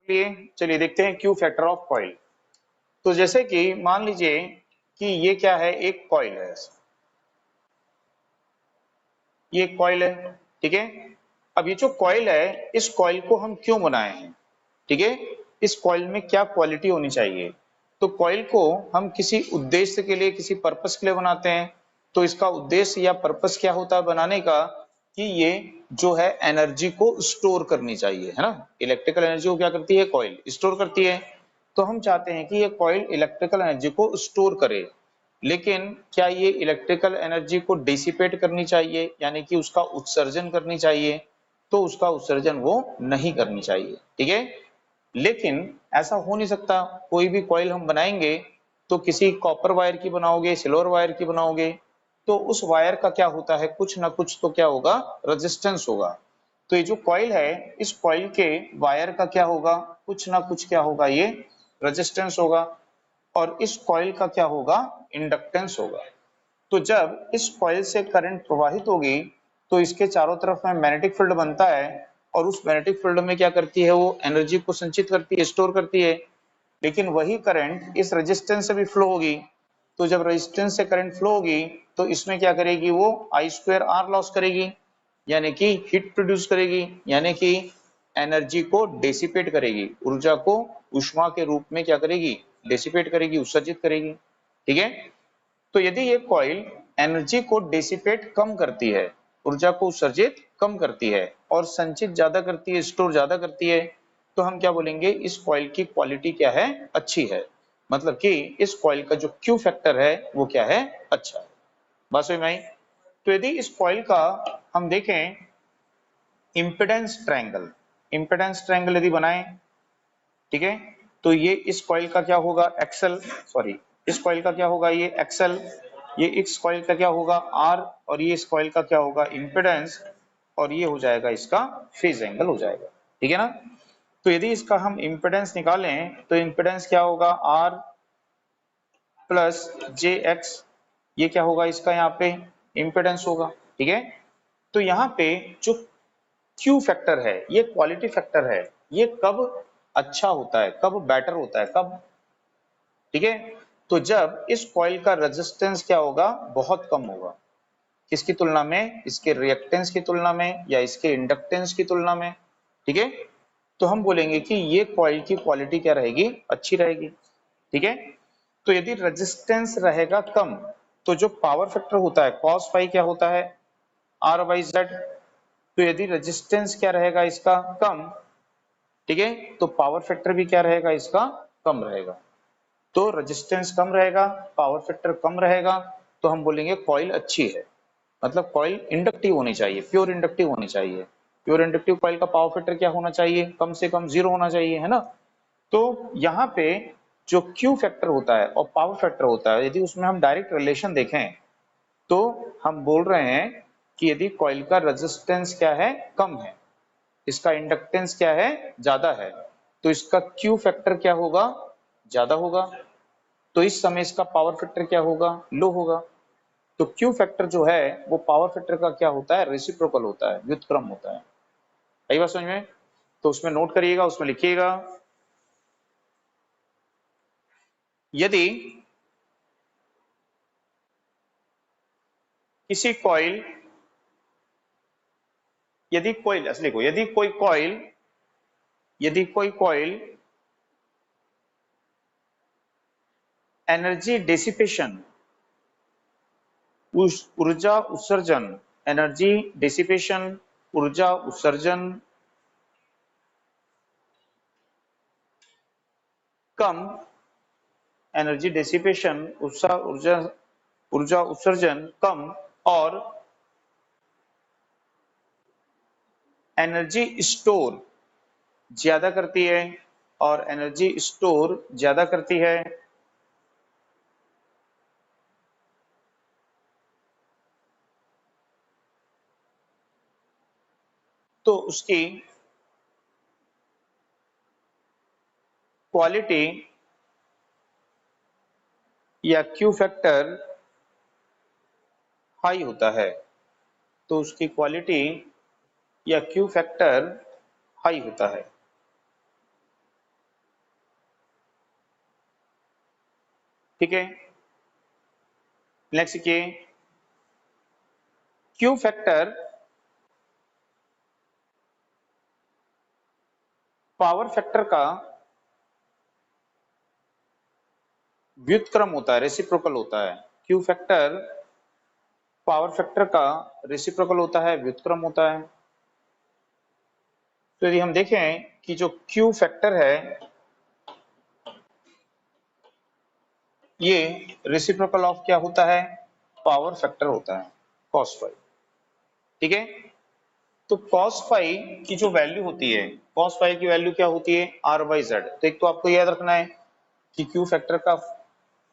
चलिए देखते हैं क्यू फैक्टर ऑफ कॉइल। तो जैसे कि मान लीजिए कि ये क्या है, एक कॉइल है, ये एक कॉइल है, ठीक है। अब ये जो कॉइल है, इस कॉइल को हम क्यों बनाए हैं, ठीक है। इस कॉइल में क्या क्वालिटी होनी चाहिए, तो कॉइल को हम किसी उद्देश्य के लिए, किसी पर्पस के लिए बनाते हैं। तो इसका उद्देश्य या पर्पस क्या होता है बनाने का, कि ये जो है एनर्जी को स्टोर करनी चाहिए, है ना। इलेक्ट्रिकल एनर्जी को क्या करती है, कॉइल स्टोर करती है। तो हम चाहते हैं कि ये कॉइल इलेक्ट्रिकल एनर्जी को स्टोर करे, लेकिन क्या ये इलेक्ट्रिकल एनर्जी को डिसिपेट करनी चाहिए, यानी कि उसका उत्सर्जन करनी चाहिए, तो उसका उत्सर्जन वो नहीं करनी चाहिए, ठीक है। लेकिन ऐसा हो नहीं सकता, कोई भी कॉइल हम बनाएंगे तो किसी कॉपर वायर की बनाओगे, सिल्वर वायर की बनाओगे, तो उस वायर का क्या होता है, कुछ ना कुछ तो क्या होगा, रेजिस्टेंस होगा। तो ये जो कॉइल है, इस कॉइल के वायर का क्या होगा, कुछ ना कुछ क्या होगा, ये रेजिस्टेंस होगा। और इस कॉइल का क्या होगा, इंडक्टेंस होगा। तो जब इस कॉइल से करंट प्रवाहित होगी तो इसके चारों तरफ में मैग्नेटिक फील्ड बनता है, और उस मैग्नेटिक फील्ड में क्या करती है, वो एनर्जी को संचित करती है, स्टोर करती है। लेकिन वही करंट इस रेजिस्टेंस से भी फ्लो होगी। तो जब रेजिस्टेंस से करंट फ्लो होगी तो इसमें क्या करेगी, वो आई स्क्वायर आर लॉस करेगी, यानी कि हीट प्रोड्यूस करेगी, यानी कि एनर्जी को डेसिपेट करेगी, ऊर्जा को ऊष्मा के रूप में क्या करेगी, डेसिपेट करेगी, उत्सर्जित करेगी, ठीक है। तो यदि ये कॉइल एनर्जी को डिसिपेट कम करती है, ऊर्जा को उत्सर्जित कम करती है और संचित ज्यादा करती है, स्टोर ज्यादा करती है, तो हम क्या बोलेंगे, इस कॉइल की क्वालिटी क्या है, अच्छी है। मतलब कि इस कॉइल का जो क्यू फैक्टर है वो क्या है, अच्छा है। बात समझ में आई। तो यदि इस कॉइल का हम देखें इंपेडेंस ट्रायंगल, इंपेडेंस ट्रायंगल यदि बनाएं, ठीक है, तो ये इस कॉइल का क्या होगा, एक्सल, सॉरी, इस कॉइल का क्या होगा, ये एक्सल, ये इस कॉइल का क्या होगा, आर, और ये इस कॉइल का क्या होगा, इंपेडेंस, और ये हो जाएगा इसका फेज एंगल हो जाएगा, ठीक है ना। तो यदि इसका हम इंपेडेंस निकालें तो इंपेडेंस क्या होगा, आर प्लस जे एक्स, ये क्या होगा इसका यहाँ पे इंपेडेंस होगा, ठीक है। तो यहाँ पे जो क्यू फैक्टर है, ये क्वालिटी फैक्टर है, ये कब अच्छा होता है, कब बेटर होता है, कब, ठीक है। तो जब इस कॉइल का रेजिस्टेंस क्या होगा, बहुत कम होगा, किसकी तुलना में, इसके रिएक्टेंस की तुलना में या इसके इंडक्टेंस की तुलना में, ठीक है। तो हम बोलेंगे कि ये कॉइल की क्वालिटी क्या रहेगी, अच्छी रहेगी, ठीक है। तो यदि रेजिस्टेंस रहेगा कम, तो जो पावर फैक्टर होता है कॉस फाई क्या होता है, आर बाई जेड। तो यदि रेजिस्टेंस क्या रहेगा इसका, कम, ठीक है, तो पावर फैक्टर भी क्या रहेगा इसका, कम रहेगा। तो रेजिस्टेंस कम रहेगा, पावर फैक्टर कम रहेगा, तो हम बोलेंगे कॉइल अच्छी है। मतलब कॉइल इंडक्टिव होनी चाहिए, प्योर इंडक्टिव होनी चाहिए। प्योर इंडक्टिव कॉइल का पावर फैक्टर क्या होना चाहिए, कम से कम 0 होना चाहिए, है ना। तो यहाँ पे जो क्यू फैक्टर होता है और पावर फैक्टर होता है, यदि उसमें हम डायरेक्ट रिलेशन देखें तो हम बोल रहे हैं कि यदि कॉइल का रेजिस्टेंस क्या है, कम है, इसका इंडक्टेंस क्या है, ज्यादा है, तो इसका क्यू फैक्टर क्या होगा, ज्यादा होगा। तो इस समय इसका पावर फैक्टर क्या होगा, लो होगा। तो क्यू फैक्टर जो है वो पावर फैक्टर का क्या होता है, रेसिप्रोकल होता है, व्युत्क्रम होता है। सही बात समझ में। तो उसमें नोट करिएगा, उसमें लिखिएगा, यदि किसी कॉइल, यदि कोई, असली को, यदि कोई कॉइल, यदि कोई कॉइल एनर्जी डिसिपेशन, ऊर्जा उत्सर्जन, एनर्जी डिसिपेशन, ऊर्जा उत्सर्जन कम, एनर्जी डिसिपेशन, ऊर्जा ऊर्जा ऊर्जा उत्सर्जन कम, और एनर्जी स्टोर ज्यादा करती है, और एनर्जी स्टोर ज्यादा करती है, तो उसकी क्वालिटी या क्यू फैक्टर हाई होता है। तो उसकी क्वालिटी या क्यू फैक्टर हाई होता है। ठीक है। नेक्स्ट के क्यू फैक्टर पावर फैक्टर का व्युत्क्रम होता है, रेसिप्रोकल होता है। क्यू फैक्टर पावर फैक्टर का रेसिप्रोकल होता है, व्युत्क्रम होता है। तो यदि हम देखें कि जो क्यू फैक्टर है ये रेसिप्रोकल ऑफ क्या होता है, पावर फैक्टर होता है, कॉस फाई। ठीक है। तो कॉस फाई की जो वैल्यू होती है, कॉस फाई की वैल्यू क्या होती है, आर बाई जेड। तो एक तो आपको याद रखना है कि क्यू फैक्टर का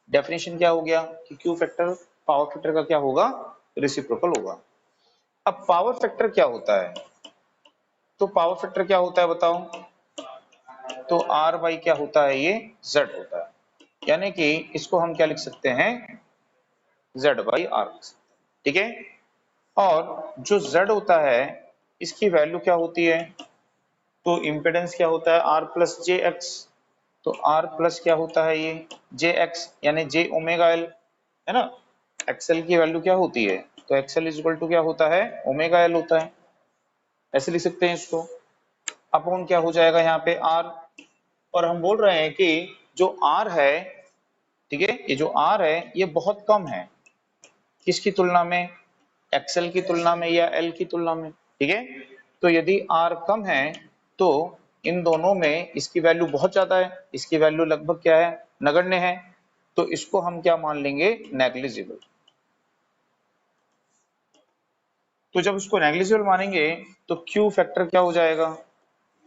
डेफिनेशन क्या हो गया कि क्यू फैक्टर पावर फैक्टर का क्या होगा, रेसिप्रोकल होगा। अब पावर फैक्टर क्या होता है, तो पावर फैक्टर क्या होता है बताओ, तो आर बाई क्या होता है, ये जेड होता है। यानी कि इसको हम क्या लिख सकते हैं, जेड बाई आर। ठीक है। और जो जेड होता है इसकी वैल्यू क्या होती है, तो इम्पिडेंस क्या होता है, आर प्लस जे एक्स। तो आर प्लस क्या होता है, ये जे एक्स यानी जे ओमेगा एल, है ना। एक्सएल की वैल्यू क्या होती है, तो एक्सएल इज इक्वल टू क्या होता है, ओमेगा एल होता है। ऐसे लिख सकते हैं इसको। अपॉन क्या हो जाएगा यहाँ पे आर। और हम बोल रहे हैं कि जो आर है, ठीक है, ये जो आर है ये बहुत कम है, किसकी तुलना में, एक्सएल की तुलना में या एल की तुलना में। ठीक है। तो यदि आर कम है तो इन दोनों में इसकी वैल्यू बहुत ज्यादा है, इसकी वैल्यू लगभग क्या है, नगण्य है। तो इसको हम क्या मान लेंगे, नेग्लिजिबल। तो जब इसको नेग्लिजिबल मानेंगे तो क्यू फैक्टर क्या हो जाएगा,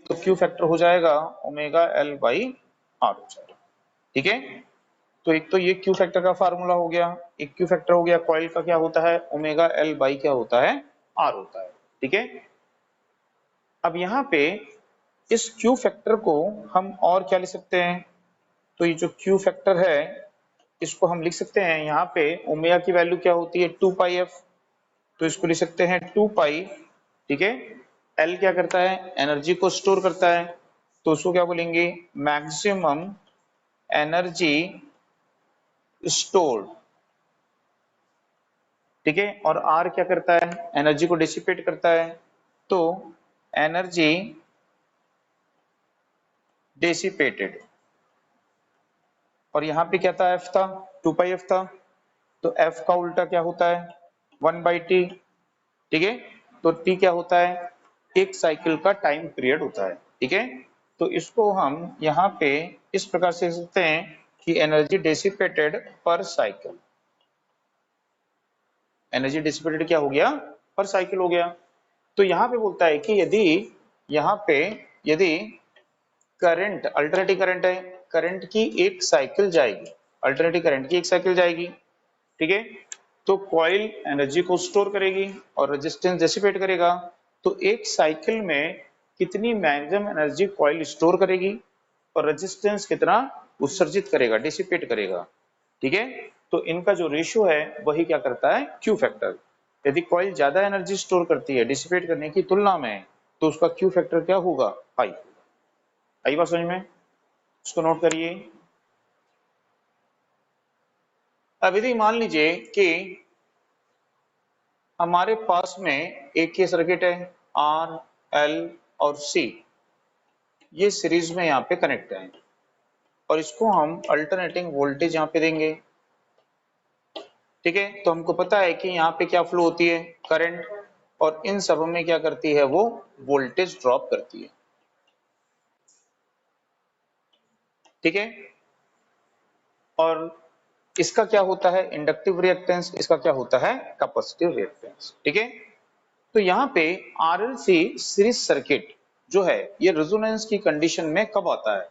तो क्यू फैक्टर हो जाएगा ओमेगा एल बाई आर हो जाएगा। ठीक है। तो एक तो ये क्यू फैक्टर का फार्मूला हो गया, एक क्यू फैक्टर हो गया, कॉइल का क्या होता है, ओमेगा एल बाई क्या होता है, आर होता है। ठीक है। अब यहाँ पे इस क्यू फैक्टर को हम और क्या लिख सकते हैं, तो ये जो क्यू फैक्टर है इसको हम लिख सकते हैं, यहाँ पे ओमेगा की वैल्यू क्या होती है, 2 पाई एफ। तो इसको लिख सकते हैं 2 पाई। ठीक है। एल क्या करता है, एनर्जी को स्टोर करता है, तो उसको क्या बोलेंगे, मैक्सिमम एनर्जी स्टोर्ड। ठीक है। और आर क्या करता है, एनर्जी को डिसिपेट करता है, तो एनर्जी डिसिपेटेड। और यहाँ पे क्या था, एफ था, 2 पाई एफ था। तो एफ का उल्टा क्या होता है, 1 बाई टी। ठीक है। तो टी क्या होता है, एक साइकिल का टाइम पीरियड होता है। ठीक है। तो इसको हम यहाँ पे इस प्रकार से लिख सकते हैं कि एनर्जी डिसिपेटेड पर साइकिल। एनर्जी डिसिपेटेड क्या हो गया, पर साइकिल हो गया। तो यहाँ पे बोलता है कि यदि यहाँ पे यदि करंट अल्टरनेटिंग करंट है, करंट की एक साइकिल जाएगी, अल्टरनेटिंग करंट की एक साइकिल जाएगी। ठीक है। तो कॉइल एनर्जी को स्टोर करेगी और रेजिस्टेंस डिसिपेट करेगा। तो एक साइकिल में कितनी मैक्सिमम एनर्जी कॉइल स्टोर करेगी और रेजिस्टेंस कितना उत्सर्जित करेगा, डिसिपेट करेगा। ठीक है। तो इनका जो रेशियो है वही क्या करता है, क्यू फैक्टर। यदि कॉइल ज्यादा एनर्जी स्टोर करती है डिसिपेट करने की तुलना में, तो उसका क्यू फैक्टर क्या होगा, हाई। आई बात समझ में, इसको नोट करिए। अब यदि मान लीजिए कि हमारे पास में एक ये सर्किट है, आर एल और सी, ये सीरीज में यहाँ पे कनेक्ट है और इसको हम अल्टरनेटिंग वोल्टेज यहाँ पे देंगे। ठीक है। तो हमको पता है कि यहाँ पे क्या फ्लो होती है, करंट, और इन सब में क्या करती है, वो वोल्टेज ड्रॉप करती है। ठीक है। और इसका क्या होता है, इंडक्टिव रिएक्टेंस, इसका क्या होता है, कैपेसिटिव रिएक्टेंस। ठीक है। तो यहाँ पे आरएलसी सीरीज सर्किट जो है ये रेजोनेंस की कंडीशन में कब आता है,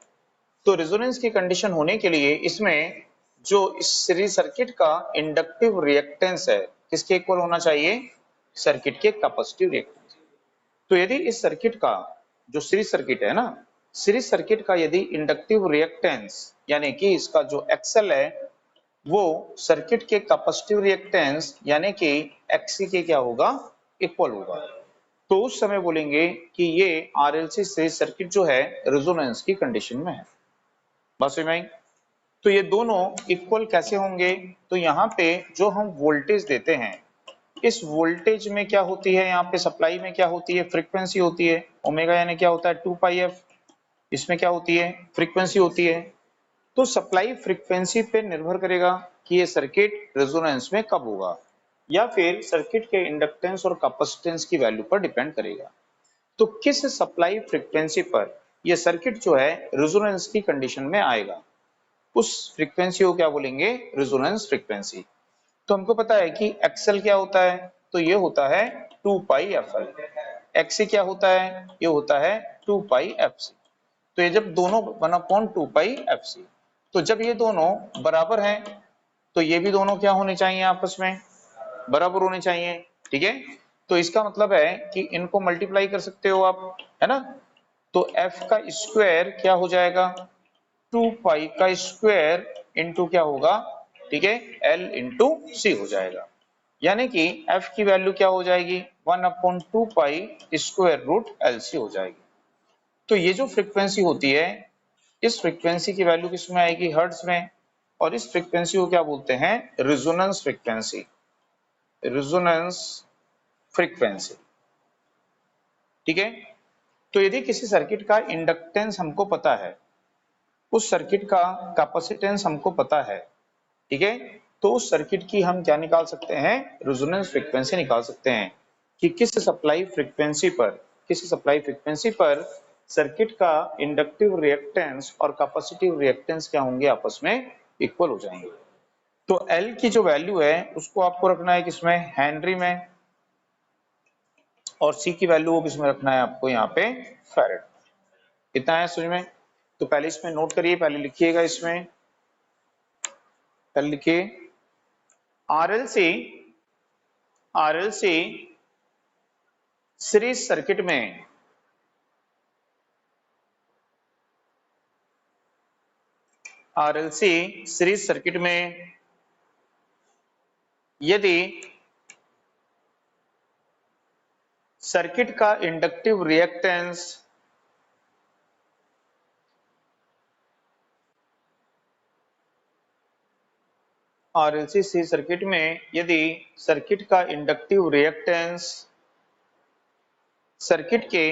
तो रेजोनेंस की कंडीशन होने के लिए इसमें जो इस सीरीज सर्किट का इंडक्टिव रिएक्टेंस है किसके इक्वल होना चाहिए, सर्किट के कैपेसिटिव रिएक्टेंस। तो यदि इस सर्किट का जो सीरीज सर्किट है ना, सीरीज सर्किट का यदि इंडक्टिव रिएक्टेंस यानी कि इसका जो एक्सएल है वो सर्किट के कैपेसिटिव रिएक्टेंस यानी कि एक्सी के क्या होगा, इक्वल होगा, तो उस समय बोलेंगे कि ये आरएलसी सीरीज सर्किट जो है रेजोनेंस की कंडीशन में है। बस में आई। तो ये दोनों इक्वल कैसे होंगे? तो यहाँ पे जो हम वोल्टेज देते हैं, इस वोल्टेज में क्या होती है, यहाँ पे सप्लाई में क्या होती है, फ्रीक्वेंसी होती है ओमेगा, यानी क्या होता है 2 पाई एफ। इसमें क्या होती है, फ्रीक्वेंसी होती है। तो सप्लाई फ्रीक्वेंसी पे निर्भर करेगा कि ये सर्किट रेजोनेंस में कब होगा, या फिर सर्किट के इंडक्टेंस और कैपेसिटेंस की वैल्यू पर डिपेंड करेगा। तो किस सप्लाई फ्रीक्वेंसी पर यह सर्किट जो है रेजोनेंस की कंडीशन में आएगा, उस फ्रीक्वेंसी को क्या बोलेंगे, रेजोनेंस फ्रीक्वेंसी। तो हमको पता है कि एक्सएल क्या होता है, तो ये होता है 2 पाई एफ एल। एक्सी क्या होता है, ये होता है 2 पाई एफ सी। तो ये जब दोनों 1/2 पाई एफ सी, तो जब ये दोनों बराबर हैं, तो ये भी दोनों क्या होने चाहिए, आपस में बराबर होने चाहिए। ठीक है, तो इसका मतलब है कि इनको मल्टीप्लाई कर सकते हो आप, है ना। तो एफ का स्क्वायर क्या हो जाएगा, 2 पाई का स्क्वायर इंटू क्या होगा, ठीक है, एल इंटू सी हो जाएगा। यानी कि एफ की वैल्यू क्या हो जाएगी, 1/2 pi square root L C हो जाएगी। तो ये जो फ्रीक्वेंसी होती है, इस फ्रीक्वेंसी की वैल्यू किस में आएगी, हर्ट्ज में। और इस फ्रीक्वेंसी को क्या बोलते हैं, रेजोनेंस फ्रीक्वेंसी, रेजोनेंस फ्रीक्वेंसी। ठीक है, तो यदि किसी सर्किट का इंडक्टेंस हमको पता है, उस सर्किट का कैपेसिटेंस हमको पता है, ठीक है, तो उस सर्किट की हम क्या निकाल सकते हैं, रेजोनेंस फ्रीक्वेंसी निकाल सकते हैं कि किस सप्लाई फ्रीक्वेंसी पर सर्किट का इंडक्टिव रिएक्टेंस और कैपेसिटिव रिएक्टेंस क्या होंगे, आपस में इक्वल हो जाएंगे। तो एल की जो वैल्यू है उसको आपको रखना है किसमें, हेनरी में, और सी की वैल्यू को किसमें रखना है आपको, यहाँ पे फैरेड। इतना है समझ में। तो पहले इसमें नोट करिए, पहले लिखिएगा, इसमें पहले लिखिए आरएलसी, आरएलसी सीरीज सर्किट में आरएलसी सीरीज सर्किट में यदि सर्किट का inductive reactance RLC series circuit में यदि सर्किट का इंडक्टिव रिएक्टेंस सर्किट के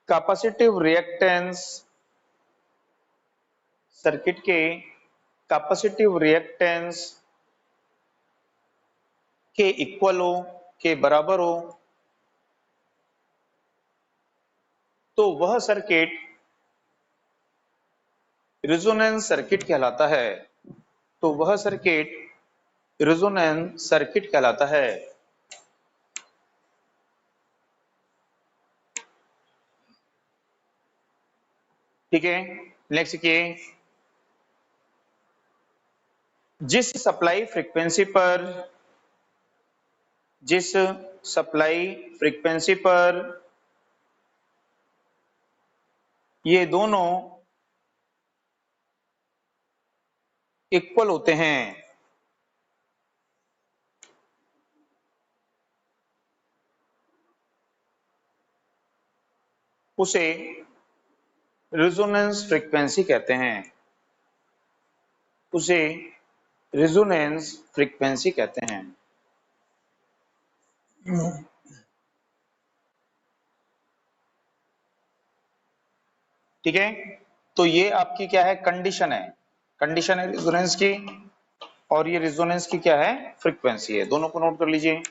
कैपेसिटिव रिएक्टेंस सर्किट के कैपेसिटिव रिएक्टेंस के इक्वल हो, के बराबर हो, तो वह सर्किट रेजोनेंस सर्किट कहलाता है। तो वह सर्किट रेजोनेंस सर्किट कहलाता है। ठीक है, नेक्स्ट देखिए, जिस सप्लाई फ्रीक्वेंसी पर जिस सप्लाई फ्रीक्वेंसी पर ये दोनों इक्वल होते हैं, उसे रेजोनेंस फ्रीक्वेंसी कहते हैं, उसे रेजोनेंस फ्रीक्वेंसी कहते हैं। ठीक है, तो ये आपकी क्या है, कंडीशन है, कंडीशन है रेजोनेंस की, और ये रेजोनेंस की क्या है, फ्रीक्वेंसी है। दोनों को नोट कर लीजिए।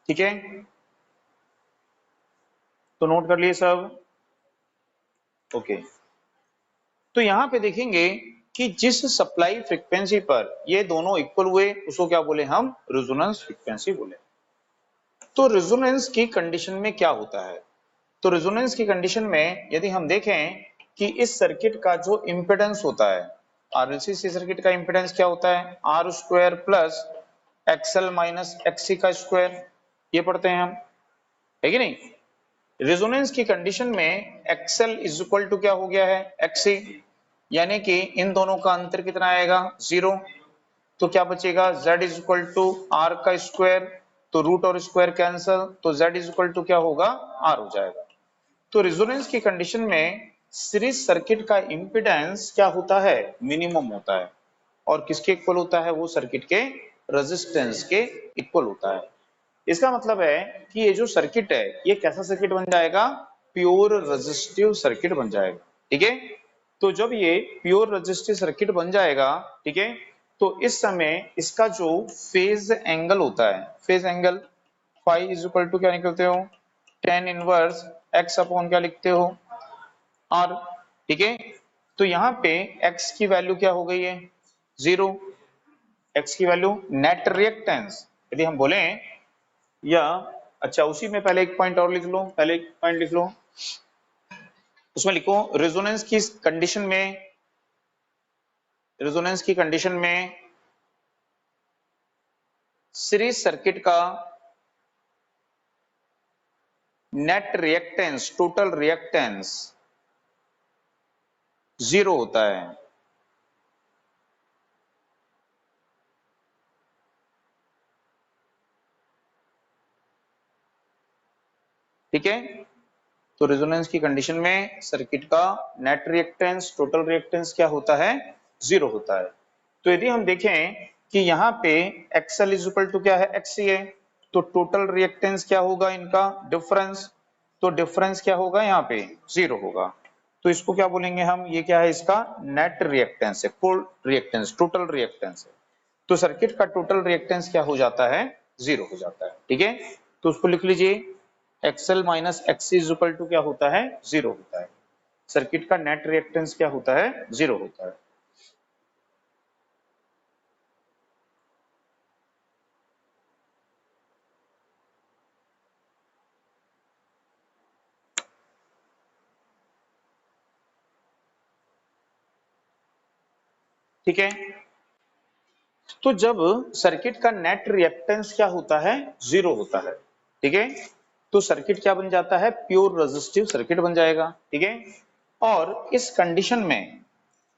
ठीक है, तो नोट कर लिए सब। ओके, तो यहां पे देखेंगे कि जिस सप्लाई फ्रीक्वेंसी पर ये दोनों इक्वल हुए उसको क्या बोले हम, रेजोनेंस फ्रीक्वेंसी बोले। तो रेजोनेंस की कंडीशन में क्या होता है, तो रेजोनेंस की कंडीशन में यदि हम देखें कि इस सर्किट का जो इंपेडेंस होता है, आरएलसी सर्किट का इंपेडेंस क्या होता है, R square plus XL minus XC का स्क्वायर, ये पढ़ते हैं हम, है कि नहीं। रेजोनेंस की कंडीशन में एक्सएल इज इक्वल टू क्या हो गया है, एक्ससी, यानी कि इन दोनों का अंतर कितना आएगा, 0। तो क्या बचेगा, z is equal to R का स्क्वायर, तो रूट और स्क्वायर कैंसल, तो z इज इक्वल टू क्या होगा, r हो जाएगा। तो रेजोनेंस की कंडीशन में सीरीज सर्किट का इंपेडेंस क्या होता है, मिनिमम होता है, और किसके इक्वल होता है, वो सर्किट के रेजिस्टेंस के इक्वल होता है। इसका मतलब है कि ये जो सर्किट है ये कैसा सर्किट बन जाएगा, प्योर रेजिस्टिव सर्किट बन जाएगा, ठीक है। तो जब ये प्योर रेजिस्टिव सर्किट बन जाएगा, ठीक है, तो इस समय इसका जो फेज एंगल होता है, phase angle phi is equal to क्या निकलते हो, टेन इनवर्स एक्स अपॉन क्या लिखते हो, आर, ठीक है। तो यहाँ पे एक्स की वैल्यू क्या हो गई है, 0, एक्स की वैल्यू नेट रिएक्टेंस यदि हम बोले, या अच्छा उसी में पहले एक पॉइंट और लिख लो, पहले एक पॉइंट लिख लो, उसमें लिखो रेजोनेंस की कंडीशन में, रेजोनेंस की कंडीशन में सीरीज सर्किट का नेट रिएक्टेंस, टोटल रिएक्टेंस 0 होता है, ठीक है। तो रेजोनेंस की कंडीशन में सर्किट का नेट रिएक्टेंस, टोटल रिएक्टेंस क्या होता है, 0 होता है। तो यदि हम देखें कि यहाँ पे एक्सएल इज इक्वल टू क्या है, एक्ससी है, तो टोटल रिएक्टेंस क्या होगा इनका, डिफरेंस, तो डिफरेंस क्या होगा यहाँ पे, 0 होगा। तो इसको क्या बोलेंगे हम, ये क्या है, इसका नेट रिएक्टेंस है, कुल रिएक्टेंस, टोटल रिएक्टेंस है। तो सर्किट का टोटल रिएक्टेंस क्या हो जाता है, 0 हो जाता है, ठीक है। तो उसको लिख लीजिए, XL minus XC is equal to क्या होता है, 0 होता है। सर्किट का नेट रिएक्टेंस क्या होता है, 0 होता है। ठीक है, तो जब सर्किट का नेट रिएक्टेंस क्या होता है, 0 होता है, ठीक है, तो सर्किट क्या बन जाता है, प्योर रेजिस्टिव सर्किट बन जाएगा, ठीक है। और इस कंडीशन में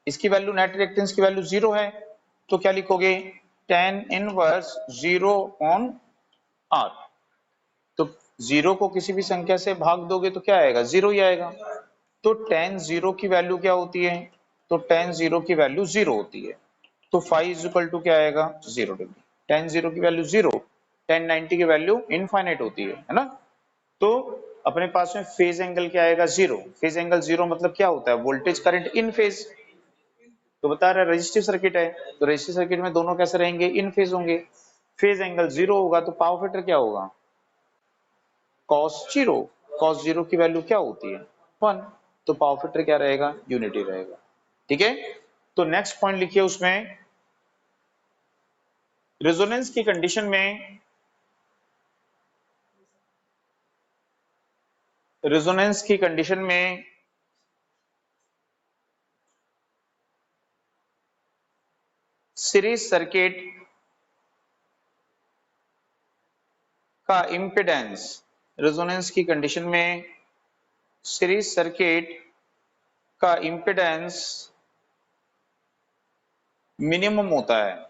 इसकी वैल्यू, नेट रिएक्टेंस की वैल्यू 0 है, तो क्या लिखोगे, टेन इनवर्स 0 ऑन आर, तो 0 को किसी भी संख्या से भाग दोगे तो क्या आएगा, 0 ही आएगा। तो टेन 0 की वैल्यू क्या होती है, तो टेन 0 की वैल्यू 0 होती है, तो फाइव इज इक्वल टू क्या आएगा, 0 डिग्री। टेन 0 की वैल्यू 0, टेन 90 की वैल्यू इनफाइनाइट होती है ना। तो अपने पास में फेज एंगल क्या आएगा, 0, फेज एंगल 0 मतलब क्या होता है, वोल्टेज करंट इन फेज, तो बता रहा है रेजिस्टिव सर्किट है, तो रेजिस्टिव सर्किट में दोनों कैसे रहेंगे, इन फेज होंगे। फेज एंगल 0 होगा तो पावर फैक्टर क्या होगा, cos 0, cos 0 की वैल्यू क्या होती है, 1, तो पावर फैक्टर क्या रहेगा, यूनिटी रहेगा, ठीक है। तो नेक्स्ट पॉइंट लिखिए उसमें, रेजोनेंस की कंडीशन में, रेजोनेंस की कंडीशन में सीरीज सर्किट का इंपेडेंस, रेजोनेंस की कंडीशन में सीरीज सर्किट का इंपेडेंस मिनिमम होता है,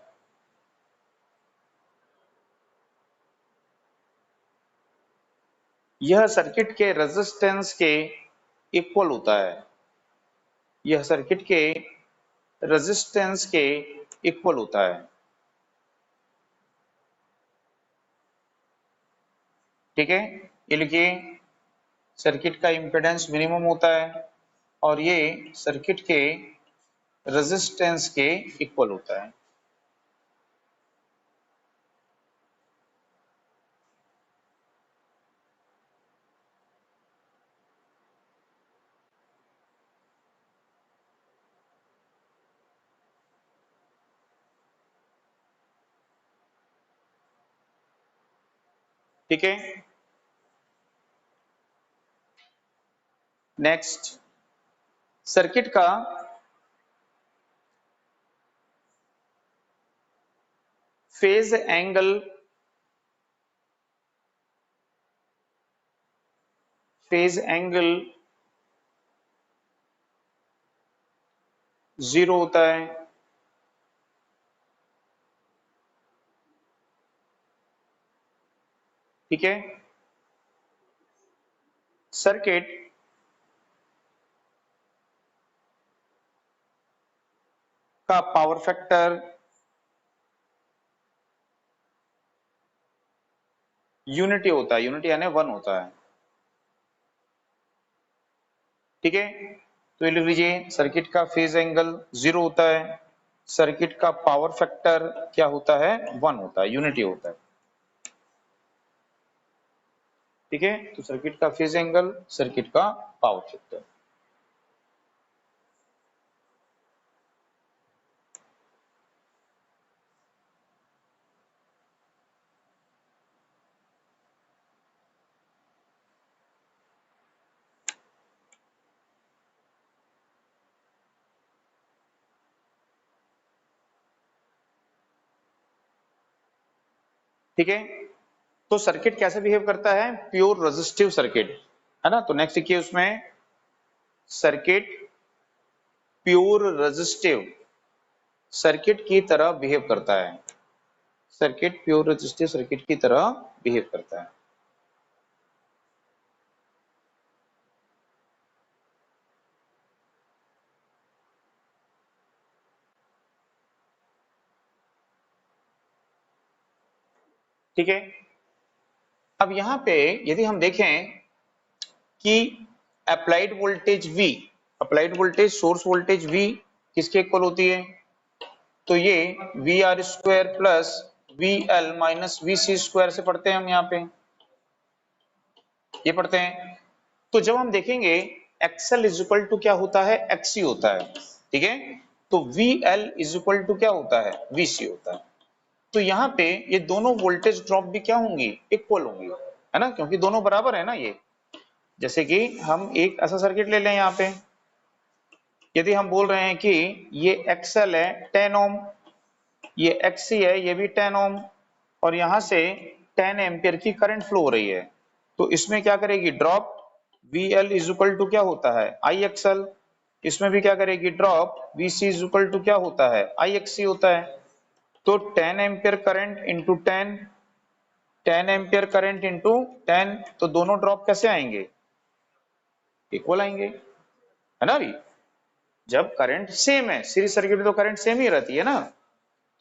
यह सर्किट के रेजिस्टेंस के इक्वल होता है, यह सर्किट के रेजिस्टेंस के इक्वल होता है, ठीक है। ये लिखिए, सर्किट का इंपेडेंस मिनिमम होता है और ये सर्किट के रेजिस्टेंस के इक्वल होता है, ठीक है। ये लिखिए, सर्किट का इंपेडेंस मिनिमम होता है और ये सर्किट के रेजिस्टेंस के इक्वल होता है, ठीक है। ये लिखिए, सर्किट का इंपेडेंस मिनिमम होता है और ये सर्किट के रेजिस्टेंस के इक्वल होता है, ठीक है। ये लिखिए, सर्किट का इंपेडेंस मिनिमम होता है और ये सर्किट के रेजिस्टेंस के इक्वल होता है। ठीक है। नेक्स्ट, सर्किट का फेज एंगल जीरो होता है। ठीक है। सर्किट का पावर फैक्टर यूनिटी होता है, यूनिटी यानी 1 होता है। ठीक है, तो ये लिख लीजिए, सर्किट का फेज एंगल 0 होता है, सर्किट का पावर फैक्टर क्या होता है, 1 होता है, यूनिटी होता है। ठीक है, तो सर्किट का फेज एंगल, सर्किट का पावर फैक्टर। ठीक है, तो सर्किट कैसे बिहेव करता है, प्योर रेजिस्टिव सर्किट, है ना। तो नेक्स्ट देखिए उसमें, सर्किट प्योर रेजिस्टिव सर्किट की तरह बिहेव करता है, सर्किट प्योर रेजिस्टिव सर्किट की तरह बिहेव करता है। ठीक है, अब यहां पे यदि हम देखें कि applied voltage V, applied voltage source voltage V किसके इक्वल होती है, तो ये V R square plus V L minus V C square से पढ़ते हैं हम, यहाँ पे ये पढ़ते हैं। तो जब हम देखेंगे एक्सएल इज इक्वल टू क्या होता है, एक्सी होता है। ठीक है, तो V L is equal to क्या होता है, वी सी होता है। तो यहाँ पे ये दोनों वोल्टेज ड्रॉप भी क्या होंगी, इक्वल होंगी, है ना, क्योंकि दोनों बराबर है ना। ये जैसे कि हम एक ऐसा सर्किट ले लें, यहाँ पे यदि हम बोल रहे हैं कि ये एक्सएल है 10 ओम, ये एक्सी है ये भी 10 ओम, और यहां से 10 एम्पियर की करंट फ्लो हो रही है, तो इसमें क्या करेगी, drop V L is equal to क्या होता है, आई एक्सएल। इसमें भी क्या करेगी, drop V C is equal to क्या होता है, आई एक्सी होता है। तो 10 ampere current into 10, 10 ampere current into 10, तो दोनों ड्रॉप कैसे आएंगे, इक्वल आएंगे, है ना। अभी जब करंट सेम है, सीरीज सर्किट में तो करंट सेम ही रहती है ना,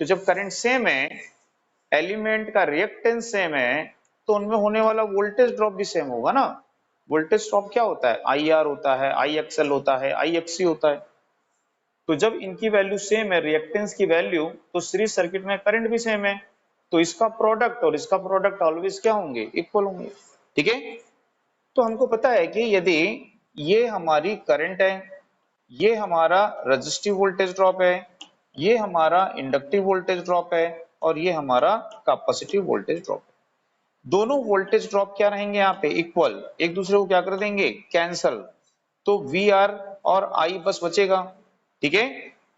तो जब करंट सेम है, एलिमेंट का रिएक्टेंस सेम है, तो उनमें होने वाला वोल्टेज ड्रॉप भी सेम होगा ना। वोल्टेज ड्रॉप क्या होता है, आई आर होता है, आई एक्सएल होता है, आई एक्सी होता है। तो जब इनकी वैल्यू सेम है, रिएक्टेंस की वैल्यू, तो सीरीज सर्किट में करंट भी सेम है, तो इसका प्रोडक्ट और इसका प्रोडक्ट ऑलवेज क्या होंगे, इक्वल होंगे। ठीक है, तो हमको पता है कि यदि ये हमारी करंट है, ये हमारा रेजिस्टिव वोल्टेज ड्रॉप है, ये हमारा इंडक्टिव वोल्टेज ड्रॉप है, और ये हमारा कैपेसिटिव वोल्टेज ड्रॉप है। दोनों वोल्टेज ड्रॉप क्या रहेंगे यहाँ पे, इक्वल, एक दूसरे को क्या कर देंगे, कैंसल। तो वी आर और आई बस बचेगा। ठीक है,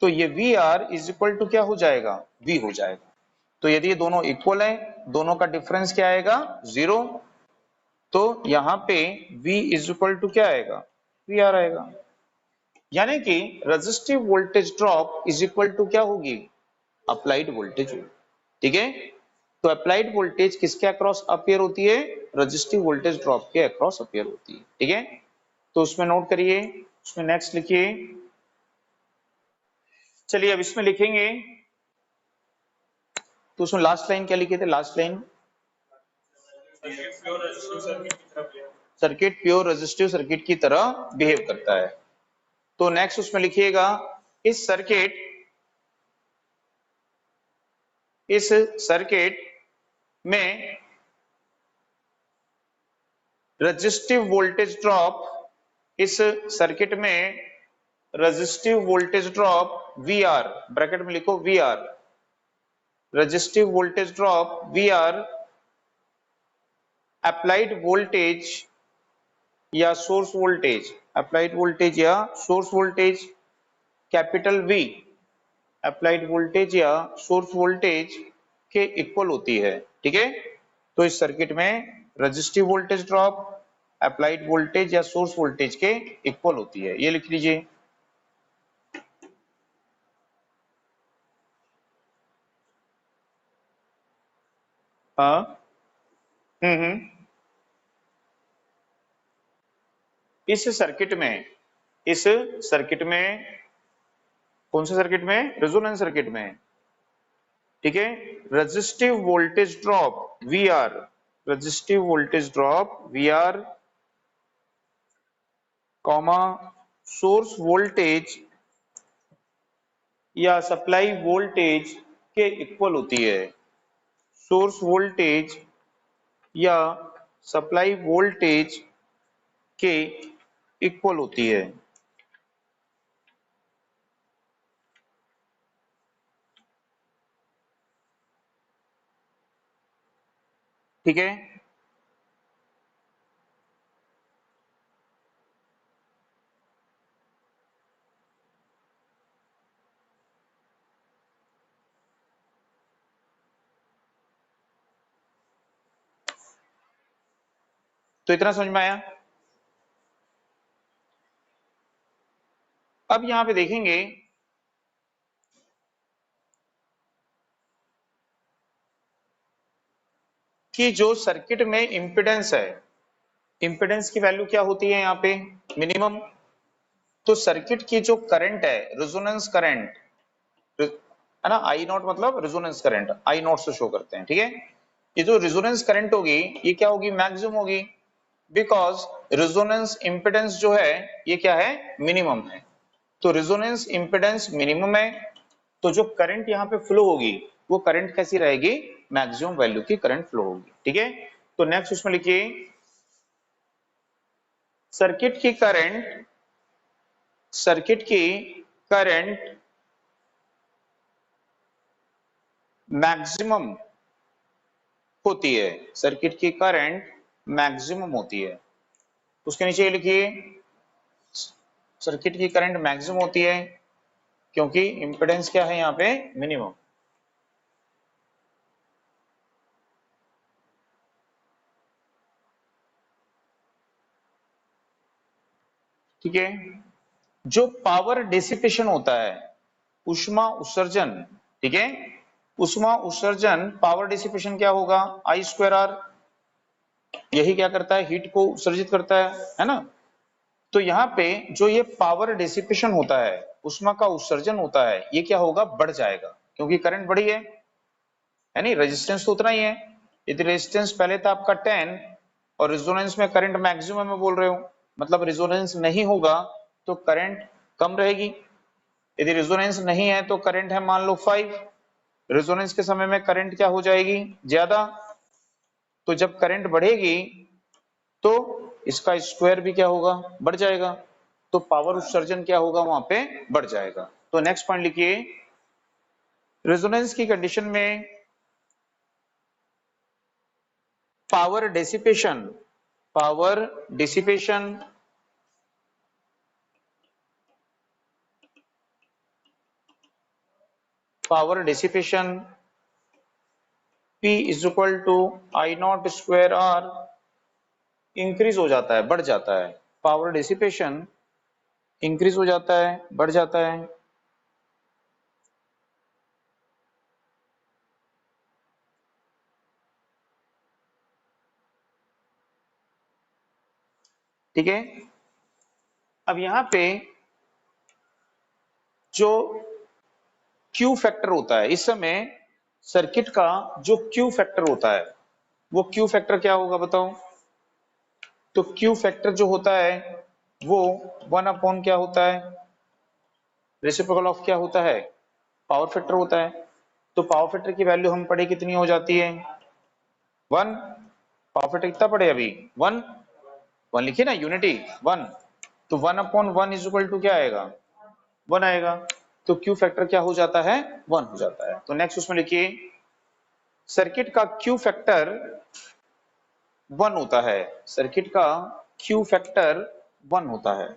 तो ये V R is equal to क्या हो जाएगा, वी हो जाएगा। तो यदि ये दोनों इक्वल है, दोनों का डिफरेंस क्या आएगा, 0, तो यहाँ पे V इज इक्वल टू क्या आएगा, वी आर आएगा। यानी कि resistive voltage drop is equal to क्या होगी, अप्लाइड वोल्टेज होगी। ठीक है, तो अप्लाइड वोल्टेज किसके अक्रॉस अपीयर होती है, रेजिस्टिव वोल्टेज ड्रॉप के अक्रॉस अपीयर होती है। ठीक है, तो उसमें नोट करिए, उसमें नेक्स्ट लिखिए। चलिए अब इसमें लिखेंगे, तो उसमें लास्ट लाइन क्या लिखे थे, last line, circuit pure resistive circuit की तरह बिहेव करता है। तो नेक्स्ट उसमें लिखिएगा, इस सर्किट में रेजिस्टिव वोल्टेज ड्रॉप, इस सर्किट में resistive voltage drop V R, bracket में लिखो V R, resistive voltage drop V R applied voltage या सोर्स वोल्टेज, अप्लाइड वोल्टेज या source voltage capital V applied voltage या सोर्स वोल्टेज के equal होती है, ठीक है। तो इस सर्किट में resistive voltage drop applied voltage या सोर्स वोल्टेज के इक्वल होती है, ये लिख लीजिए। हाँ, हम्म। इस सर्किट में, इस सर्किट में, कौन से सर्किट में, रेजोनेंस सर्किट में, ठीक है, resistive voltage drop V R, resistive voltage drop V R comma source voltage या सप्लाई वोल्टेज के इक्वल होती है, सोर्स वोल्टेज या सप्लाई वोल्टेज के इक्वल होती है, ठीक है। तो इतना समझ में आया। अब यहां पे देखेंगे कि जो सर्किट में इंपेडेंस है, इंपेडेंस की वैल्यू क्या होती है यहाँ पे, मिनिमम। तो सर्किट की जो करंट है, रेजोनेंस करंट है ना, आई नॉट मतलब रेजोनेंस करंट, आई नॉट से शो करते हैं, ठीक है। ये जो रेजोनेंस करंट होगी ये क्या होगी, मैक्सिमम होगी, बिकॉज रेजोनेंस इंपेडेंस जो है ये क्या है, मिनिमम है। तो रेजोनेंस इंपेडेंस मिनिमम है, तो जो करंट यहाँ पे फ्लो होगी वो करंट कैसी रहेगी, मैक्सिमम वैल्यू की करंट फ्लो होगी, ठीक है। तो नेक्स्ट उसमें लिखिए सर्किट की करंट, सर्किट की करंट मैक्सिमम होती है, सर्किट की करंट मैक्सिमम होती है। उसके नीचे लिखिए सर्किट की करंट मैक्सिमम होती है क्योंकि इंपेडेंस क्या है यहाँ पे, मिनिमम। ठीक है। जो पावर डिसिपेशन होता है, ऊष्मा उत्सर्जन, ठीक है, ऊष्मा उत्सर्जन पावर डिसिपेशन क्या होगा, आई स्क्वायर आर। यही क्या करता है, हीट को उत्सर्जित करता है ना। तो यहाँ पे जो ये पावर डिसिपेशन होता है, ऊष्मा का उत्सर्जन होता है, ये क्या होगा, बढ़ जाएगा क्योंकि करंट बढ़ी है नहीं, रेजिस्टेंस तो उतना ही है। यदि रेजिस्टेंस पहले था आपका 10 और रेजोनेंस में करंट मैक्सिमम में बोल रहे हो, मतलब रेजोनेंस नहीं होगा तो करंट कम रहेगी। यदि रेजोनेंस नहीं है तो करंट है मान लो 5, रेजोनेंस के समय में करंट क्या हो जाएगी, ज्यादा। तो जब करंट बढ़ेगी तो इसका स्क्वायर भी क्या होगा, बढ़ जाएगा, तो पावर उत्सर्जन क्या होगा, वहां पे बढ़ जाएगा। तो नेक्स्ट पॉइंट लिखिए रेजोनेंस की कंडीशन में power dissipation, power dissipation power dissipation P is equal to I naught square R increase हो जाता है, बढ़ जाता है, पावर डिसिपेशन इंक्रीज हो जाता है, बढ़ जाता है। ठीक है। अब यहां पे जो क्यू फैक्टर होता है, इस समय सर्किट का जो क्यू फैक्टर होता है, वो क्यू फैक्टर क्या होगा बताओ। तो क्यू फैक्टर जो होता है वो 1 अपॉन क्या होता है, रेसिप्रोकल ऑफ क्या होता है, पावर फैक्टर होता है। तो पावर फैक्टर की वैल्यू हम पढ़े कितनी हो जाती है, 1। पावर फैक्टर कितना पढ़े अभी, 1, 1 लिखिए ना, यूनिटी 1। तो 1 अपॉन 1 इज इक्वल टू क्या आएगा, 1 आएगा। तो क्यू फैक्टर क्या हो जाता है, 1 हो जाता है। तो नेक्स्ट उसमें लिखिए सर्किट का क्यू फैक्टर वन होता है, सर्किट का क्यू फैक्टर वन होता है।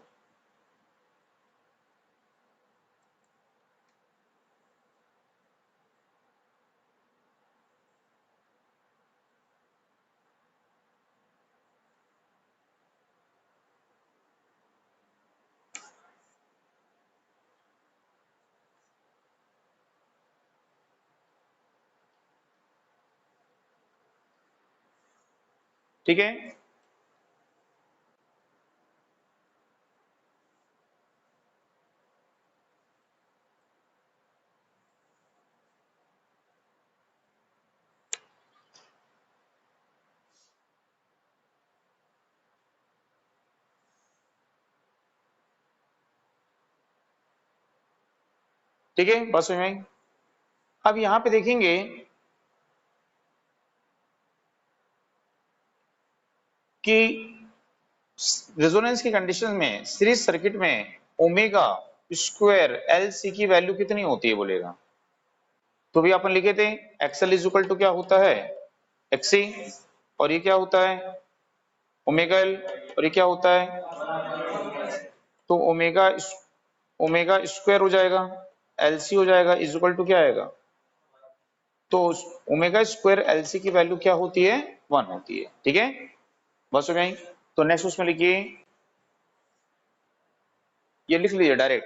ठीक है, ठीक है, बस समझ में आई। अब यहां पे देखेंगे कि रेजोनेंस की कंडीशन में सीरीज सर्किट में ओमेगा स्क्वायर एल सी की वैल्यू कितनी होती है बोलेगा, तो भी अपन लिखे थे एक्सएल इज इक्वल टू क्या होता है एक्सी, और ये क्या होता है ओमेगा एल, और ये क्या होता है तो ओमेगा स्क्वायर हो जाएगा, एलसी हो जाएगा, इज इक्वल टू क्या आएगा, तो ओमेगा स्क्वायर एलसी की वैल्यू क्या होती है वन होती है। ठीक है, बस हो गई। तो नेक्स्ट उसमें लिखिए, ये लिख लीजिए डायरेक्ट,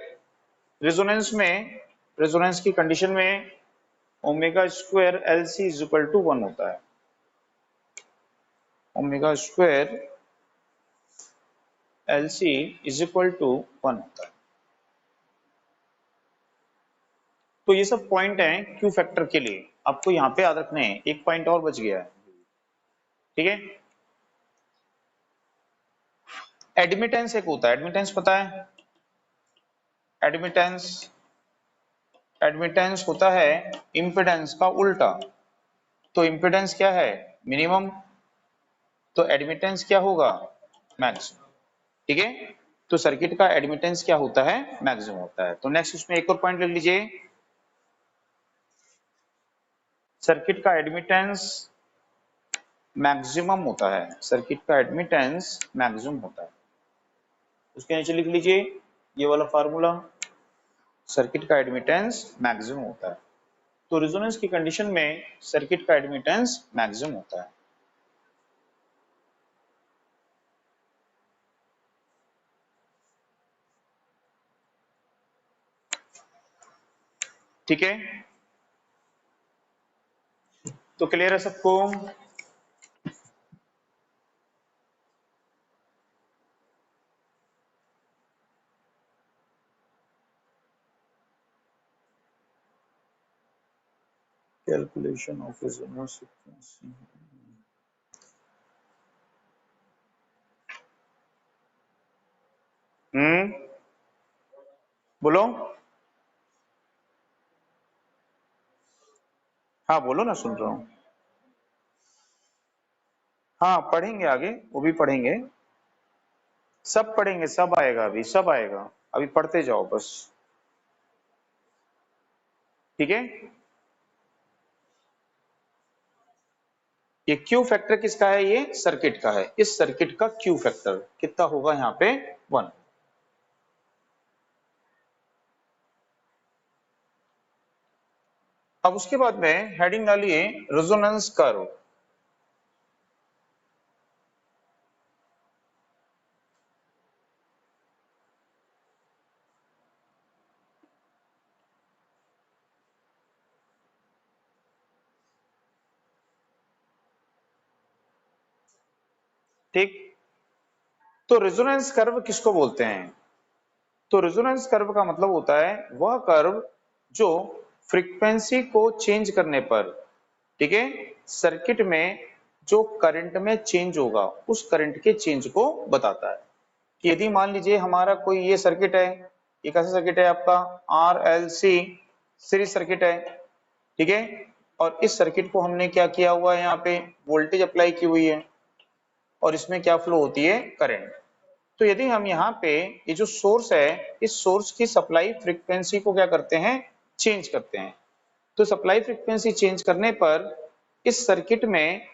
रेजोनेंस में, रेजोनेंस की कंडीशन में omega square L C is equal to one होता है, omega square L C is equal to one होता है। तो ये सब पॉइंट हैं क्यू फैक्टर के लिए, आपको यहाँ पे याद रखने हैं, एक पॉइंट और बच गया है। ठीक है, एडमिटेंस एक होता है, एडमिटेंस पता है, एडमिटेंस, एडमिटेंस होता है इंपेडेंस का उल्टा, तो इंपेडेंस क्या है मिनिमम, तो एडमिटेंस क्या होगा मैक्सिमम। ठीक है, तो सर्किट का एडमिटेंस क्या होता है मैक्सिमम होता है। तो नेक्स्ट उसमें एक और पॉइंट ले लीजिए, सर्किट का एडमिटेंस मैक्सिमम होता है, सर्किट का एडमिटेंस मैक्सिमम होता है। उसके नीचे लिख लीजिए ये वाला फार्मूला, सर्किट का एडमिटेंस मैक्सिमम होता है। तो रेजोनेंस की कंडीशन में सर्किट का एडमिटेंस मैक्सिमम होता है। ठीक है, तो क्लियर है सबको। कैलकुलेशन ऑफ रेजोनेंस फ्रीक्वेंसी, बोलो, हाँ बोलो ना, सुन रहा हूँ। हाँ पढ़ेंगे आगे, वो भी पढ़ेंगे, सब पढ़ेंगे, सब आएगा, अभी सब आएगा, अभी पढ़ते जाओ बस। ठीक है, ये क्यू फैक्टर किसका है, ये सर्किट का है, इस सर्किट का क्यू फैक्टर कितना होगा यहाँ पे वन। अब उसके बाद में हेडिंग डालिए रेजोनेंस कर्व। ठीक, तो रेजोनेंस कर्व किसको बोलते हैं, तो रेजोनेंस कर्व का मतलब होता है वह कर्व जो फ्रीक्वेंसी को चेंज करने पर, ठीक है, सर्किट में जो करंट में चेंज होगा उस करंट के चेंज को बताता है। कि यदि मान लीजिए हमारा कोई ये सर्किट है, ये कैसा सर्किट है आपका R L C series circuit है, ठीक है, और इस सर्किट को हमने क्या किया हुआ है, यहाँ पे वोल्टेज अप्लाई की हुई है और इसमें क्या फ्लो होती है करंट। तो यदि हम यहाँ पे ये जो सोर्स है, इस सोर्स की सप्लाई फ्रीक्वेंसी को क्या करते हैं चेंज करते हैं, तो सप्लाई फ्रीक्वेंसी चेंज करने पर इस सर्किट में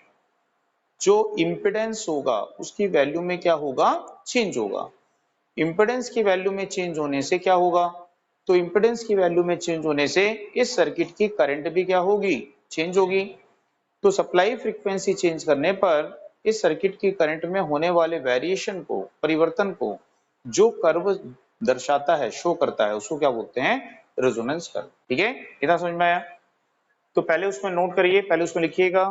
जो इम्पिडेंस होगा उसकी वैल्यू में क्या होगा, चेंज होगा। इम्पिडेंस की वैल्यू में चेंज होने से क्या होगा, तो इम्पिडेंस की वैल्यू में चेंज होने से इस सर्किट की करंट भी क्या होगी, चेंज होगी। तो सप्लाई फ्रीक्वेंसी चेंज करने पर इस सर्किट की करंट में होने वाले वेरिएशन को, परिवर्तन को जो कर्व दर्शाता है, शो करता है, उसको क्या बोलते हैं, रेजोनेंस कर्व। ठीक है, इतना समझ में आया। तो पहले उसमें नोट करिए, पहले उसमें लिखिएगा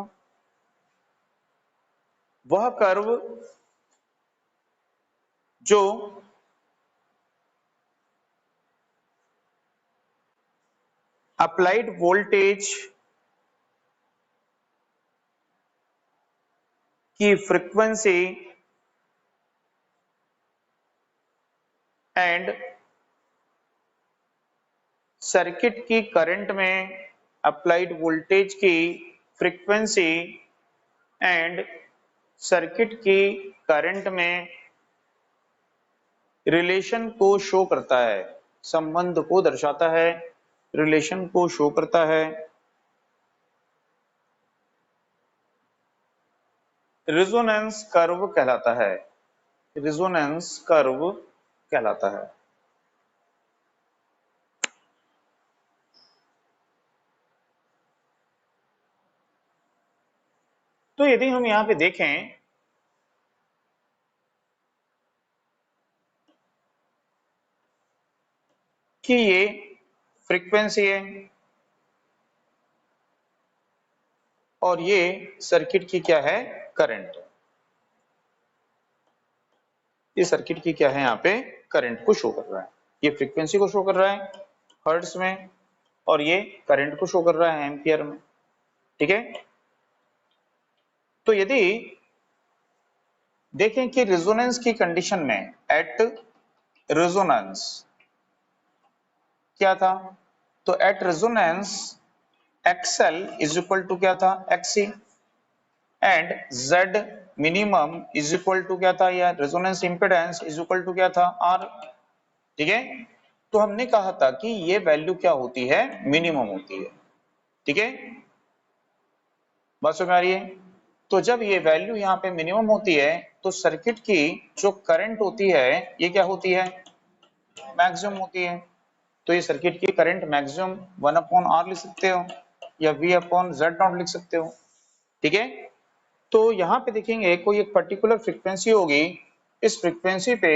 वह कर्व जो अप्लाइड वोल्टेज की फ्रीक्वेंसी एंड सर्किट की करंट में अप्लाइड वोल्टेज की फ्रीक्वेंसी एंड सर्किट की करंट में रिलेशन को शो करता है, संबंध को दर्शाता है, रिलेशन को शो करता है, रेजोनेंस कर्व कहलाता है, रेजोनेंस कर्व कहलाता है। तो यदि हम यहां पे देखें कि ये फ्रीक्वेंसी है और ये सर्किट की क्या है, करंट। ये सर्किट की क्या है, यहाँ पे करंट को शो कर रहा है, ये फ्रीक्वेंसी को शो कर रहा है हर्ट्ज में और ये करंट को शो कर रहा है एम्पियर में। ठीक है, तो यदि देखें कि रेजोनेंस की कंडीशन में एट रेजोनेंस क्या था, तो at resonance XL is equal to क्या था, XC and Z minimum is equal to क्या था, या resonance impedance is equal to क्या था, आर। ठीक है, तो हमने कहा था कि ये वैल्यू क्या होती है, मिनिमम होती है। ठीक है, बात समझ आ रही है। तो जब ये वैल्यू यहाँ पे मिनिमम होती है तो सर्किट की जो करंट होती है ये क्या होती है, मैक्सिमम होती है। तो ये सर्किट की करंट मैक्सिमम 1/R लिख सकते हो या V/Z0 लिख सकते हो। ठीक है, तो यहाँ पे देखेंगे कोई एक पर्टिकुलर फ्रीक्वेंसी होगी, इस फ्रीक्वेंसी पे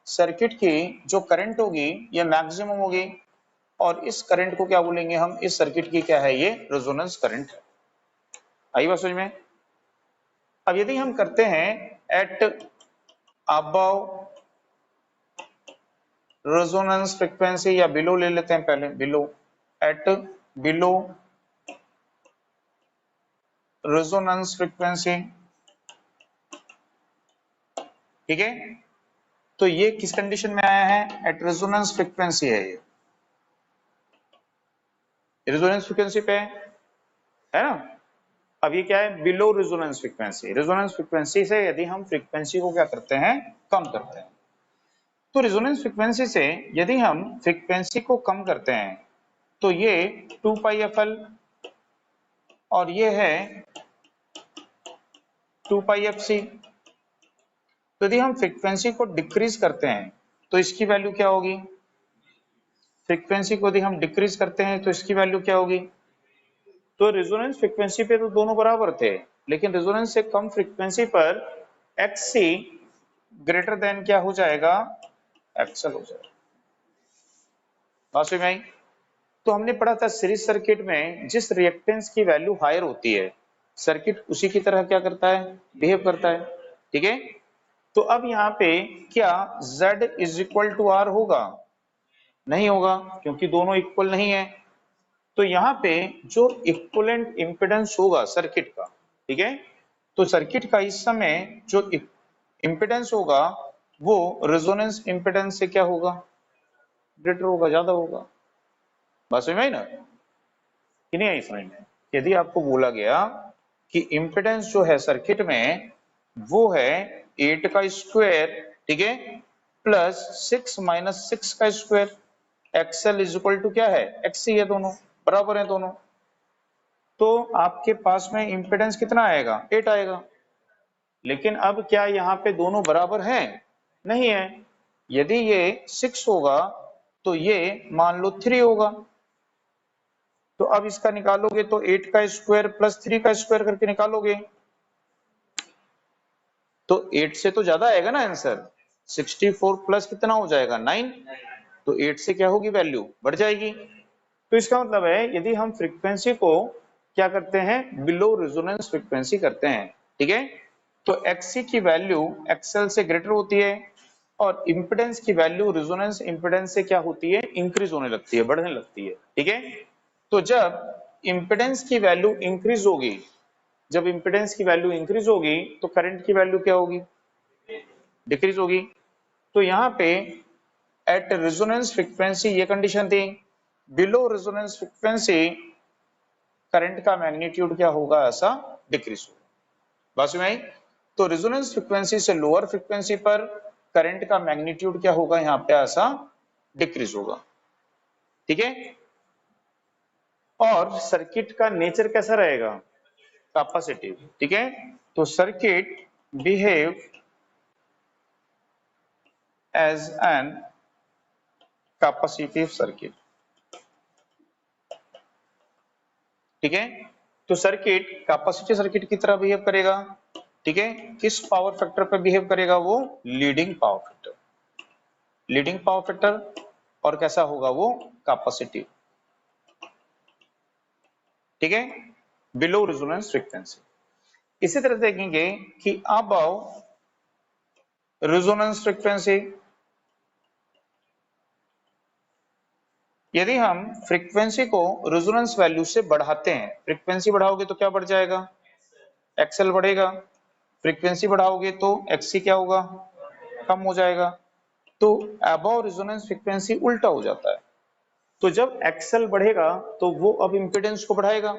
सर्किट की जो करंट होगी ये मैक्सिमम होगी और इस करंट को क्या बोलेंगे हम, इस सर्किट की क्या है, ये रेजोनेंस करंट है। आई बात समझ में। अब यदि हम करते हैं एट अबव रेजोनेंस फ्रीक्वेंसी या बिलो ले लेते हैं, पहले below, at below resonance frequency. ठीक है, तो ये किस कंडीशन में आया है, एट रेजोनेंस फ्रीक्वेंसी है, ये रेजोनेंस फ्रीक्वेंसी पे है ना। अब ये क्या है, below resonance frequency. Resonance frequency से यदि हम फ्रीक्वेंसी को क्या करते हैं, कम करते हैं, तो रेजोनेंस फ्रीक्वेंसी से यदि हम फ्रीक्वेंसी को कम करते हैं तो ये 2πfl और ये है 2πfc। तो यदि हम फ्रीक्वेंसी को डिक्रीज करते हैं तो इसकी वैल्यू क्या होगी, फ्रीक्वेंसी को यदि हम डिक्रीज करते हैं तो इसकी वैल्यू क्या होगी। तो रेजोनेंस फ्रीक्वेंसी पे तो दोनों बराबर थे, लेकिन रेजोनेंस से कम फ्रीक्वेंसी पर XC ग्रेटर देन क्या हो जाएगा, XL हो जाएगा। बात समझ में आई। तो हमने पढ़ा था सीरीज सर्किट में जिस रिएक्टेंस की वैल्यू हायर होती है सर्किट उसी की तरह क्या करता है, बिहेव करता है। ठीक है, तो अब यहाँ पे क्या Z is equal to R होगा, नहीं होगा, क्योंकि दोनों इक्वल नहीं है। तो यहाँ पे जो इक्विवेलेंट इंपेडेंस होगा सर्किट का, ठीक है, तो सर्किट का इस समय जो इंपेडेंस होगा वो रेजोनेंस इंपेडेंस से क्या होगा, ग्रेटर होगा, ज्यादा होगा। बात समझ में आई ना, कि नहीं आई समझ में। यदि आपको बोला गया कि इंपेडेंस जो है सर्किट में वो है 8 का स्क्वायर, ठीक है, प्लस 6 माइनस 6 का square, XL is equal to क्या है, एक्सी है, दोनों बराबर है दोनों। तो आपके पास में इंपेडेंस कितना आएगा, 8 आएगा। लेकिन अब क्या यहाँ पे दोनों बराबर हैं? नहीं है। यदि ये 6 होगा तो ये मान लो 3 होगा। तो अब इसका निकालोगे तो 8 का स्क्वायर प्लस 3 का स्क्वायर करके निकालोगे तो 8 से तो ज्यादा आएगा ना आंसर। 64 प्लस कितना हो जाएगा 9। तो 8 से क्या होगी वैल्यू बढ़ जाएगी। तो इसका मतलब है यदि हम फ्रीक्वेंसी को क्या करते हैं बिलो रेजोनेंस फ्रीक्वेंसी करते हैं, ठीक है, तो XC की वैल्यू XL से ग्रेटर होती है और इंपेडेंस की वैल्यू रेजोनेंस इंपेडेंस से क्या होती है इंक्रीज होने लगती है, बढ़ने लगती है, ठीक है। तो जब इंपेडेंस की वैल्यू इंक्रीज होगी, जब इंपेडेंस की वैल्यू इंक्रीज होगी तो करंट की वैल्यू क्या होगी डिक्रीज होगी। तो यहाँ पे एट रेजोनेंस फ्रीक्वेंसी ये कंडीशन थी, बिलो रेजोनेंस फ्रीक्वेंसी करंट का मैग्नीट्यूड क्या होगा ऐसा डिक्रीज होगा। बात समझ में आई? तो रेजोनेंस फ्रीक्वेंसी से लोअर फ्रीक्वेंसी पर करंट का मैग्नीट्यूड क्या होगा यहाँ पे ऐसा डिक्रीज होगा, ठीक है। और सर्किट का नेचर कैसा रहेगा कैपेसिटिव, ठीक है। तो circuit behave as an capacitive circuit, ठीक है। तो सर्किट कैपेसिटिव सर्किट की तरह बिहेव करेगा, ठीक है। किस पावर फैक्टर पे बिहेव करेगा वो leading power factor, leading power factor. और कैसा होगा वो कैपेसिटिव, ठीक है, बिलो रेजोनेंस फ्रीक्वेंसी। इसी तरह देखेंगे कि अबव रेजोनेंस फ्रीक्वेंसी, यदि हम फ्रीक्वेंसी को रेजोनेंस वैल्यू से बढ़ाते हैं, फ्रीक्वेंसी बढ़ाओगे तो क्या बढ़ जाएगा एक्सएल बढ़ेगा, फ्रीक्वेंसी बढ़ाओगे तो एक्ससी क्या होगा कम हो जाएगा। तो अबव रेजोनेंस फ्रीक्वेंसी उल्टा हो जाता है। तो जब एक्सएल बढ़ेगा तो वो अब इंपेडेंस को बढ़ाएगा।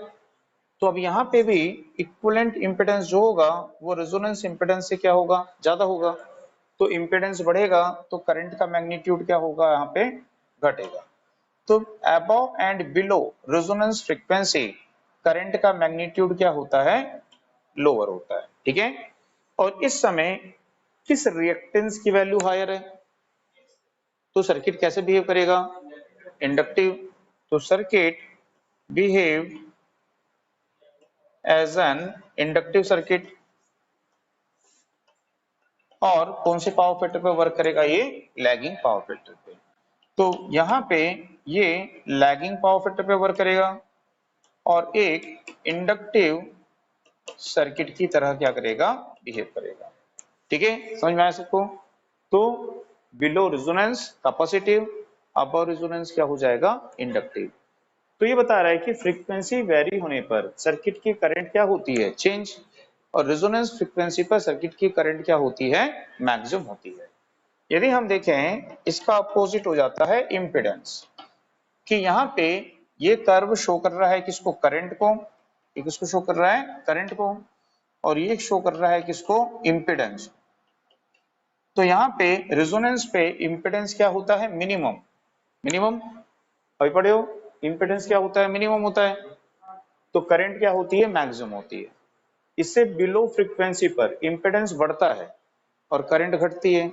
तो अब यहाँ पे भी इक्विवेलेंट इंपेडेंस जो होगा वो रेजोनेंस इंपेडेंस से क्या होगा ज्यादा होगा। तो इंपेडेंस बढ़ेगा तो करंट का मैग्नीट्यूड क्या होगा यहाँ पे घटेगा। तो above and below resonance frequency current का मैग्नीट्यूड क्या होता है लोअर होता है, ठीक है। और इस समय किस रिएक्टेंस की वैल्यू हायर है तो सर्किट कैसे बिहेव करेगा इंडक्टिव। तो circuit behave as an inductive circuit. और कौन से पावर फैक्टर पे वर्क करेगा ये लैगिंग पावर फैक्टर पे। तो यहाँ पे ये लैगिंग पावर फैक्टर पे वर्क करेगा और एक इंडक्टिव सर्किट की तरह क्या करेगा बिहेव करेगा, ठीक है, समझ में आया सबको। तो below resonance capacitive, above resonance क्या हो जाएगा इंडक्टिव। तो ये बता रहा है कि फ्रीक्वेंसी वेरी होने पर सर्किट की करंट क्या होती है चेंज, और रेजोनेंस फ्रीक्वेंसी पर सर्किट की करंट क्या होती है मैक्सिमम होती है। यदि हम देखें इसका अपोजिट हो जाता है इम्पीडेंस, कि यहाँ पे ये कर्व शो कर रहा है किसको करंट को, ये किसको शो कर रहा है करंट को, और ये शो कर रहा है किसको इम्पीडेंस। तो यहाँ पे रेजोनेंस पे इम्पीडेंस क्या होता है मिनिमम, मिनिमम अभी पढ़े हो इम्पीडेंस क्या होता है मिनिमम होता है, तो करंट क्या होती है मैक्सिमम होती है। इससे बिलो फ्रीक्वेंसी पर इम्पीडेंस बढ़ता है और करंट घटती है।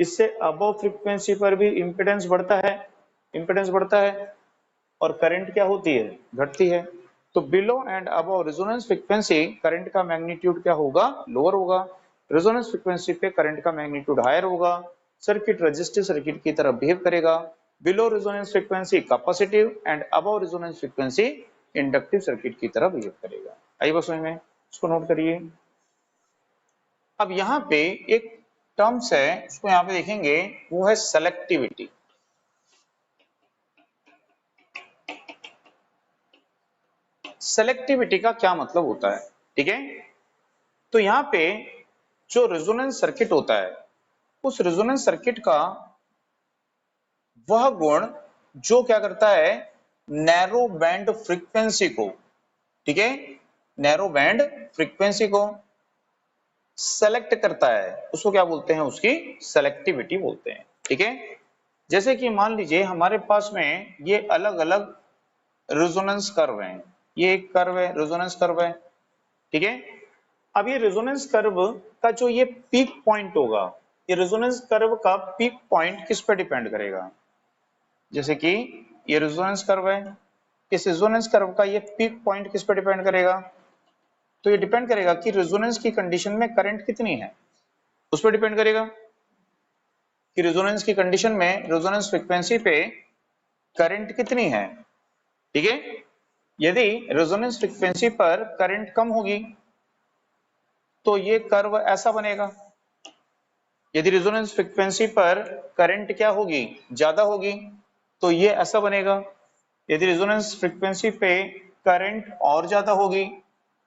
इससे अबव फ्रीक्वेंसी पर भी इम्पीडेंस बढ़ता है, इम्पीडेंस बढ़ता है और करंट क्या होती है घटती है। तो below and above resonance frequency current का मैग्नीट्यूड क्या होगा लोअर होगा, रेजोनेंस फ्रीक्वेंसी पे करंट का मैग्नीट्यूड हायर होगा। सर्किट रेजिस्टिव सर्किट की तरह बिहेव करेगा। Below resonance frequency capacitive and above resonance frequency inductive circuit की तरह बिहेव करेगा। आई बस में इसको नोट करिए। अब यहाँ पे एक टर्म्स है उसको यहाँ पे देखेंगे, वो है सेलेक्टिविटी। सेलेक्टिविटी का क्या मतलब होता है, ठीक है। तो यहाँ पे जो रेजोनेंस सर्किट होता है उस रेजोनेंस सर्किट का वह गुण जो क्या करता है नैरो बैंड फ्रीक्वेंसी को, ठीक है, नैरो बैंड फ्रीक्वेंसी को सेलेक्ट करता है उसको क्या बोलते हैं उसकी सेलेक्टिविटी बोलते हैं, ठीक है। जैसे कि मान लीजिए हमारे पास में ये अलग अलग रेजोनेंस कर्व हैं, ये एक कर्व है रेजोनेंस कर्व है, ठीक है। अब ये रेजोनेंस कर्व का जो ये पीक पॉइंट होगा, ये रेजोनेंस कर्व का पीक पॉइंट किस पर डिपेंड करेगा? जैसे कि ये रेजोनेंस कर्व है, इस रेजोनेंस कर्व का ये पीक पॉइंट किस पर डिपेंड करेगा? तो ये डिपेंड करेगा कि रेजोनेंस की कंडीशन में करंट कितनी है, उस पर डिपेंड करेगा कि रेजोनेंस की कंडीशन में रेजोनेंस फ्रीक्वेंसी पे करंट कितनी है। ठीक है, यदि रेजोनेंस फ्रीक्वेंसी पर करंट कम होगी तो ये कर्व ऐसा बनेगा, यदि रेजोनेंस फ्रीक्वेंसी पर करंट क्या होगी, ज्यादा होगी, तो ये ऐसा बनेगा, यदि रेजोनेंस फ्रीक्वेंसी पे करंट और ज्यादा होगी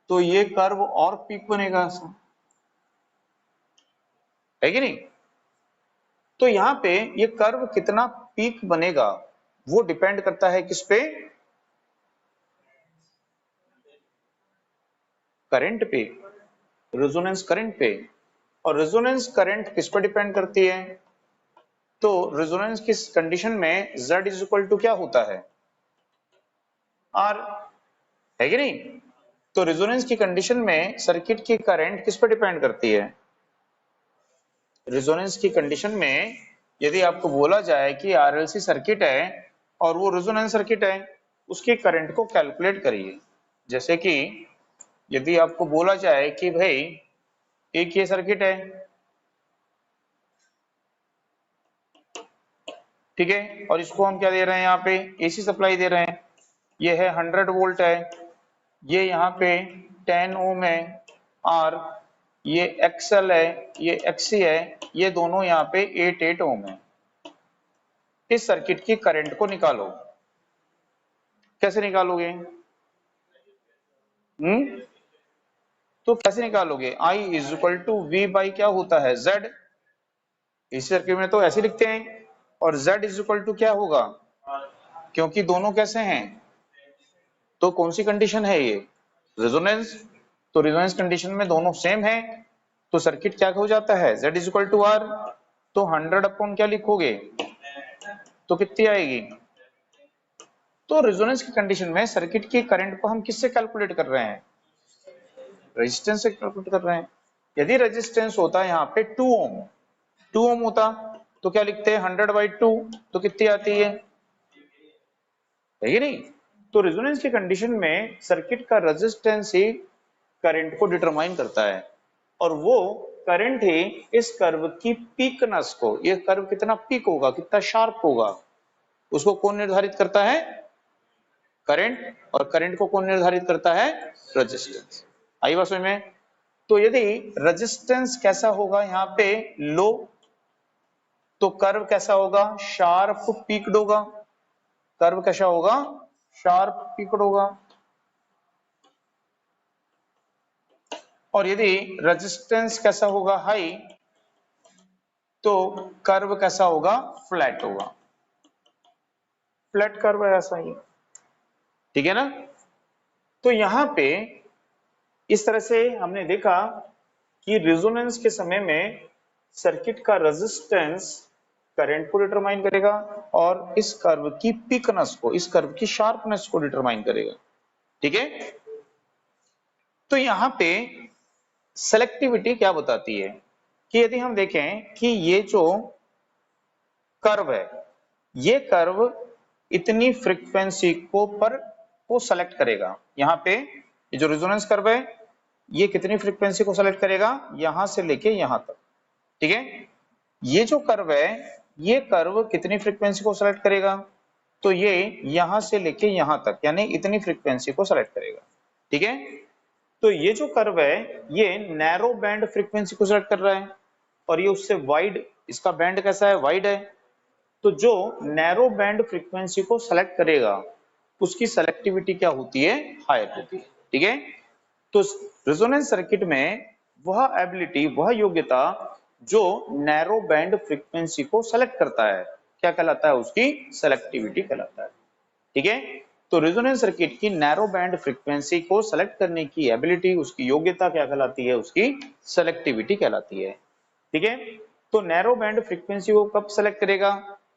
तो ये कर्व और पीक बनेगा, ऐसा है कि नहीं? तो यहाँ पे ये कर्व कितना पीक बनेगा वो डिपेंड करता है किस पे? करंट पे, रेजोनेंस करंट पे। और रेजोनेंस करंट किस पर डिपेंड करती है? तो रेजोनेंस की कंडीशन में Z इज इक्वल टू क्या होता है? R, है कि नहीं? तो रेजोनेंस की कंडीशन में सर्किट की करंट किस पर डिपेंड करती है? रेजोनेंस की कंडीशन में यदि आपको बोला जाए कि RLC सर्किट है और वो रेजोनेंस सर्किट है, उसकी करंट को कैलकुलेट करिए। जैसे कि यदि आपको बोला जाए कि भाई एक ये सर्किट है, ठीक है, और इसको हम क्या दे रहे हैं, यहाँ पे AC सप्लाई दे रहे हैं, ये है 100 वोल्ट है, ये यहाँ पे 10 ओम है, और ये XL है, ये XC है, ये दोनों यहाँ पे 8 ओम है। इस सर्किट की करंट को निकालो। कैसे निकालोगे? तो कैसे निकालोगे? I is equal to V by क्या होता है, Z। इस सर्किट में तो ऐसे लिखते हैं, और Z इज इक्वल टू क्या होगा, क्योंकि दोनों कैसे हैं, तो कौन सी कंडीशन है ये, रेजोनेंस। तो रेजोनेंस कंडीशन में दोनों सेम है, तो सर्किट क्या हो जाता है, Z is equal to R। तो 100 अपॉन क्या लिखोगे, तो कितनी आएगी? तो रेजोनेंस की कंडीशन में सर्किट की करंट को हम किससे कैलकुलेट कर रहे हैं, रेजिस्टेंस से कैलकुलेट कर रहे हैं। यदि रेजिस्टेंस होता है यहाँ पे 2 ओम, 2 ओम होता तो क्या लिखते हैं, 100 बाई 2, तो कितनी आती है कि नहीं? तो रेजोनेंस की कंडीशन में सर्किट का रेजिस्टेंस ही करंट को डिटरमाइन करता है, और वो करंट ही इस कर्व की पीकनेस को, ये कर्व कितना पीक होगा, कितना शार्प होगा, उसको कौन निर्धारित करता है, करंट। और करंट को कौन निर्धारित करता है, रेजिस्टेंस। आई बात समझ में? तो यदि रेजिस्टेंस कैसा होगा यहाँ पे, लो, तो कर्व कैसा होगा, शार्प पीक्ड होगा। कर्व कैसा होगा, शार्प पीक्ड होगा। और यदि रेजिस्टेंस कैसा होगा, हाई, तो कर्व कैसा होगा, फ्लैट होगा। फ्लैट कर्व है ऐसा ही, ठीक है ना? तो यहां पे इस तरह से हमने देखा कि रेजोनेंस के समय में सर्किट का रेजिस्टेंस करंट को डिटरमाइन करेगा, और इस कर्व की पीकनेस को, इस कर्व की शार्पनेस को डिटरमाइन करेगा। ठीक है, तो यहां पे सेलेक्टिविटी क्या बताती है कि यदि हम देखें कि ये जो कर्व है, ये कर्व इतनी फ्रीक्वेंसी को सेलेक्ट करेगा। यहाँ पे ये जो रेजोनेंस कर्व है, ये कितनी फ्रीक्वेंसी को सेलेक्ट करेगा, यहां से लेके यहां तक। ठीक है, ये जो कर्व है, ये कर्व कितनी फ्रीक्वेंसी को सेलेक्ट करेगा, तो ये यहां से लेके यहां तक, यानी इतनी फ्रीक्वेंसी को सेलेक्ट करेगा। ठीक है, तो ये जो कर्व है, ये नैरो बैंड फ्रीक्वेंसी को सेलेक्ट कर रहा है, और ये उससे वाइड, इसका बैंड कैसा है, वाइड है। तो जो नैरो बैंड फ्रीक्वेंसी को सेलेक्ट करेगा, उसकी सेलेक्टिविटी क्या होती है, हायर होती है। ठीक है, तो रेजोनेंस सर्किट में वह एबिलिटी, वह योग्यता जो नैरो बैंड फ्रीक्वेंसी को सेलेक्ट करता है, क्या कहलाता है, उसकी सेलेक्टिविटी कहलाता है। ठीक है, तो रेजोनेंस सर्किट की नैरो बैंड फ्रीक्वेंसी को सेलेक्ट करने की एबिलिटी, उसकी योग्यता क्या कहलाती है, उसकी सेलेक्टिविटी कहलाती है। ठीक है, तो नैरो बैंड फ्रीक्वेंसी को कब सेलेक्ट करेगा,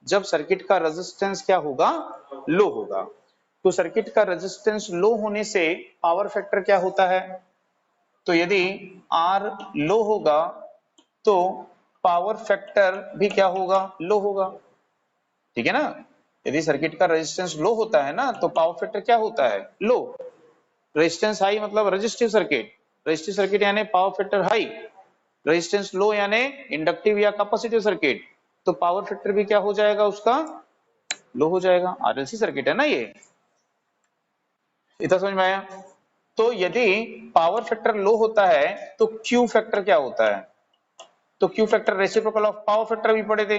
जब सर्किट का रेजिस्टेंस क्या होगा, लो होगा। तो सर्किट का रेजिस्टेंस लो होने से पावर फैक्टर क्या होता है, तो यदि R लो होगा तो पावर फैक्टर भी क्या होगा, लो होगा, ठीक है ना। यदि सर्किट का रेजिस्टेंस लो होता है ना तो पावर फैक्टर क्या होता है, लो। रेजिस्टेंस हाई मतलब रेजिस्टिव सर्किट, रेजिस्टिव सर्किट यानी पावर फैक्टर हाई, रेजिस्टेंस लो यानी इंडक्टिव या कैपेसिटिव सर्किट, तो पावर फैक्टर भी क्या हो जाएगा उसका, लो हो जाएगा। आरएलसी सर्किट है ना ये, इतना समझ में आया। तो यदि पावर फैक्टर लो होता है तो क्यू फैक्टर क्या होता है, तो Q factor reciprocal of power factor भी पढ़े थे।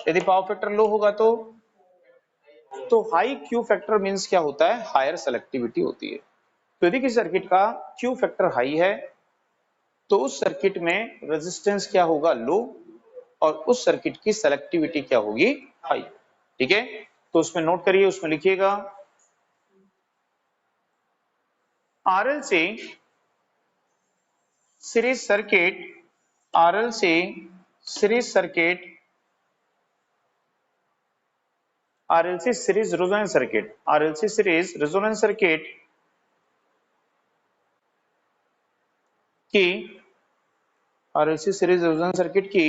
यदि पावर फैक्टर लो होगा तो हाई क्यू फैक्टर मींस क्या होता है, हायर सेलेक्टिविटी होती है। तो यदि किसी सर्किट का क्यू फैक्टर हाई है तो उस सर्किट में रेजिस्टेंस क्या होगा, लो, और उस सर्किट की सेलेक्टिविटी क्या होगी, हाई। ठीक है, तो उसमें नोट करिए, उसमें लिखिएगा RLC series circuit, RLC series circuit, RLC series resonance circuit, RLC series resonance circuit की, आरएलसी सीरीज रेजोनेंस सर्किट की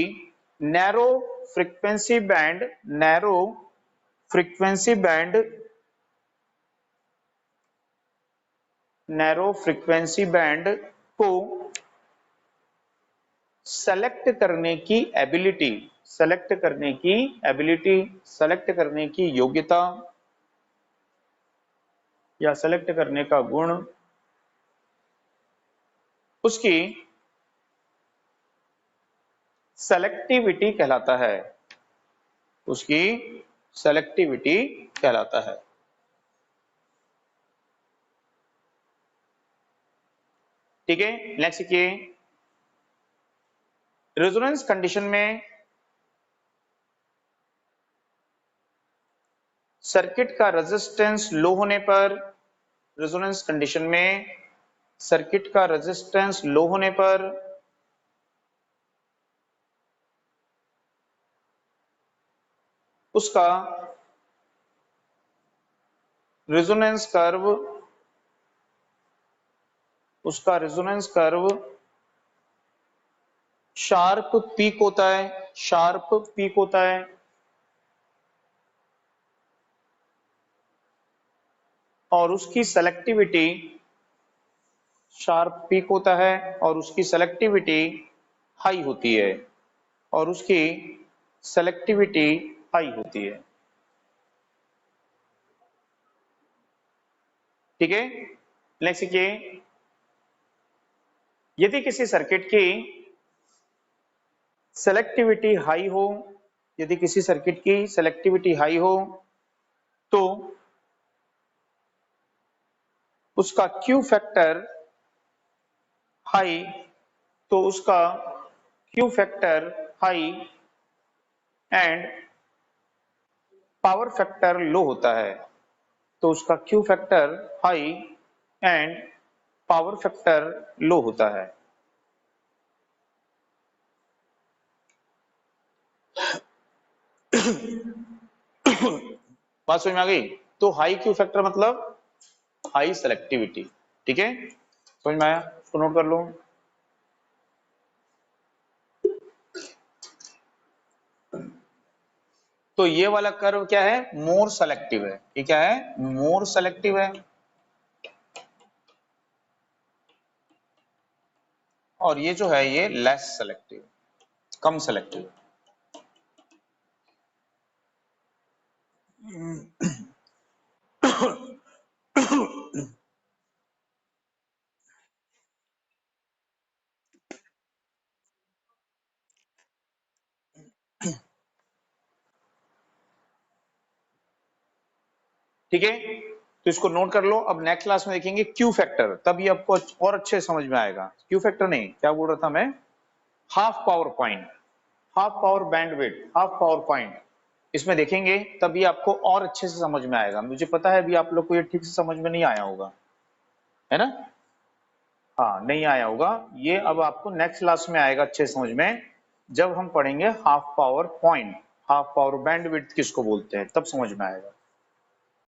narrow frequency band, narrow frequency band, narrow frequency band को सेलेक्ट करने की एबिलिटी, सेलेक्ट करने की एबिलिटी, सेलेक्ट करने की योग्यता या सेलेक्ट करने का गुण, उसकी सेलेक्टिविटी कहलाता है, उसकी सेलेक्टिविटी कहलाता है। ठीक है, नेक्स्ट देखिए, रेजोनेंस कंडीशन में सर्किट का रेजिस्टेंस लो होने पर, रेजोनेंस कंडीशन में सर्किट का रेजिस्टेंस लो होने पर उसका रेजोनेंस कर्व, उसका रेजोनेंस कर्व शार्प पीक होता है, शार्प पीक होता है, और उसकी सेलेक्टिविटी, शार्प पीक होता है और उसकी सेलेक्टिविटी हाई होती है, और उसकी सेलेक्टिविटी हाई होती है। ठीक है, नेक्स्ट देखिए, यदि किसी सर्किट की सेलेक्टिविटी हाई हो, यदि किसी सर्किट की सेलेक्टिविटी हाई हो तो उसका क्यू फैक्टर हाई, तो उसका Q factor high and power factor low होता है, तो उसका Q factor high and power factor low होता है। बात समझ में आ गई। तो हाई क्यू फैक्टर मतलब हाई सेलेक्टिविटी। ठीक है, समझ में आया, इसको नोट कर लो। तो ये वाला कर्व क्या है, मोर सेलेक्टिव है, ये क्या है, मोर सेलेक्टिव है, और ये जो है ये लेस सेलेक्टिव, कम सेलेक्टिव। ठीक है, तो इसको नोट कर लो। अब नेक्स्ट क्लास में देखेंगे क्यू फैक्टर, तब ये आपको और अच्छे समझ में आएगा। क्यू फैक्टर नहीं, क्या बोल रहा था मैं, half power point, half power bandwidth, half power point, इसमें देखेंगे तब ये आपको और अच्छे से समझ में आएगा। मुझे पता है अभी आप लोग को ये ठीक से समझ में नहीं आया होगा, है ना, हाँ नहीं आया होगा ये, अब आपको नेक्स्ट क्लास में आएगा अच्छे समझ में, जब हम पढ़ेंगे half power point, half power bandwidth किसको बोलते हैं, तब समझ में आएगा।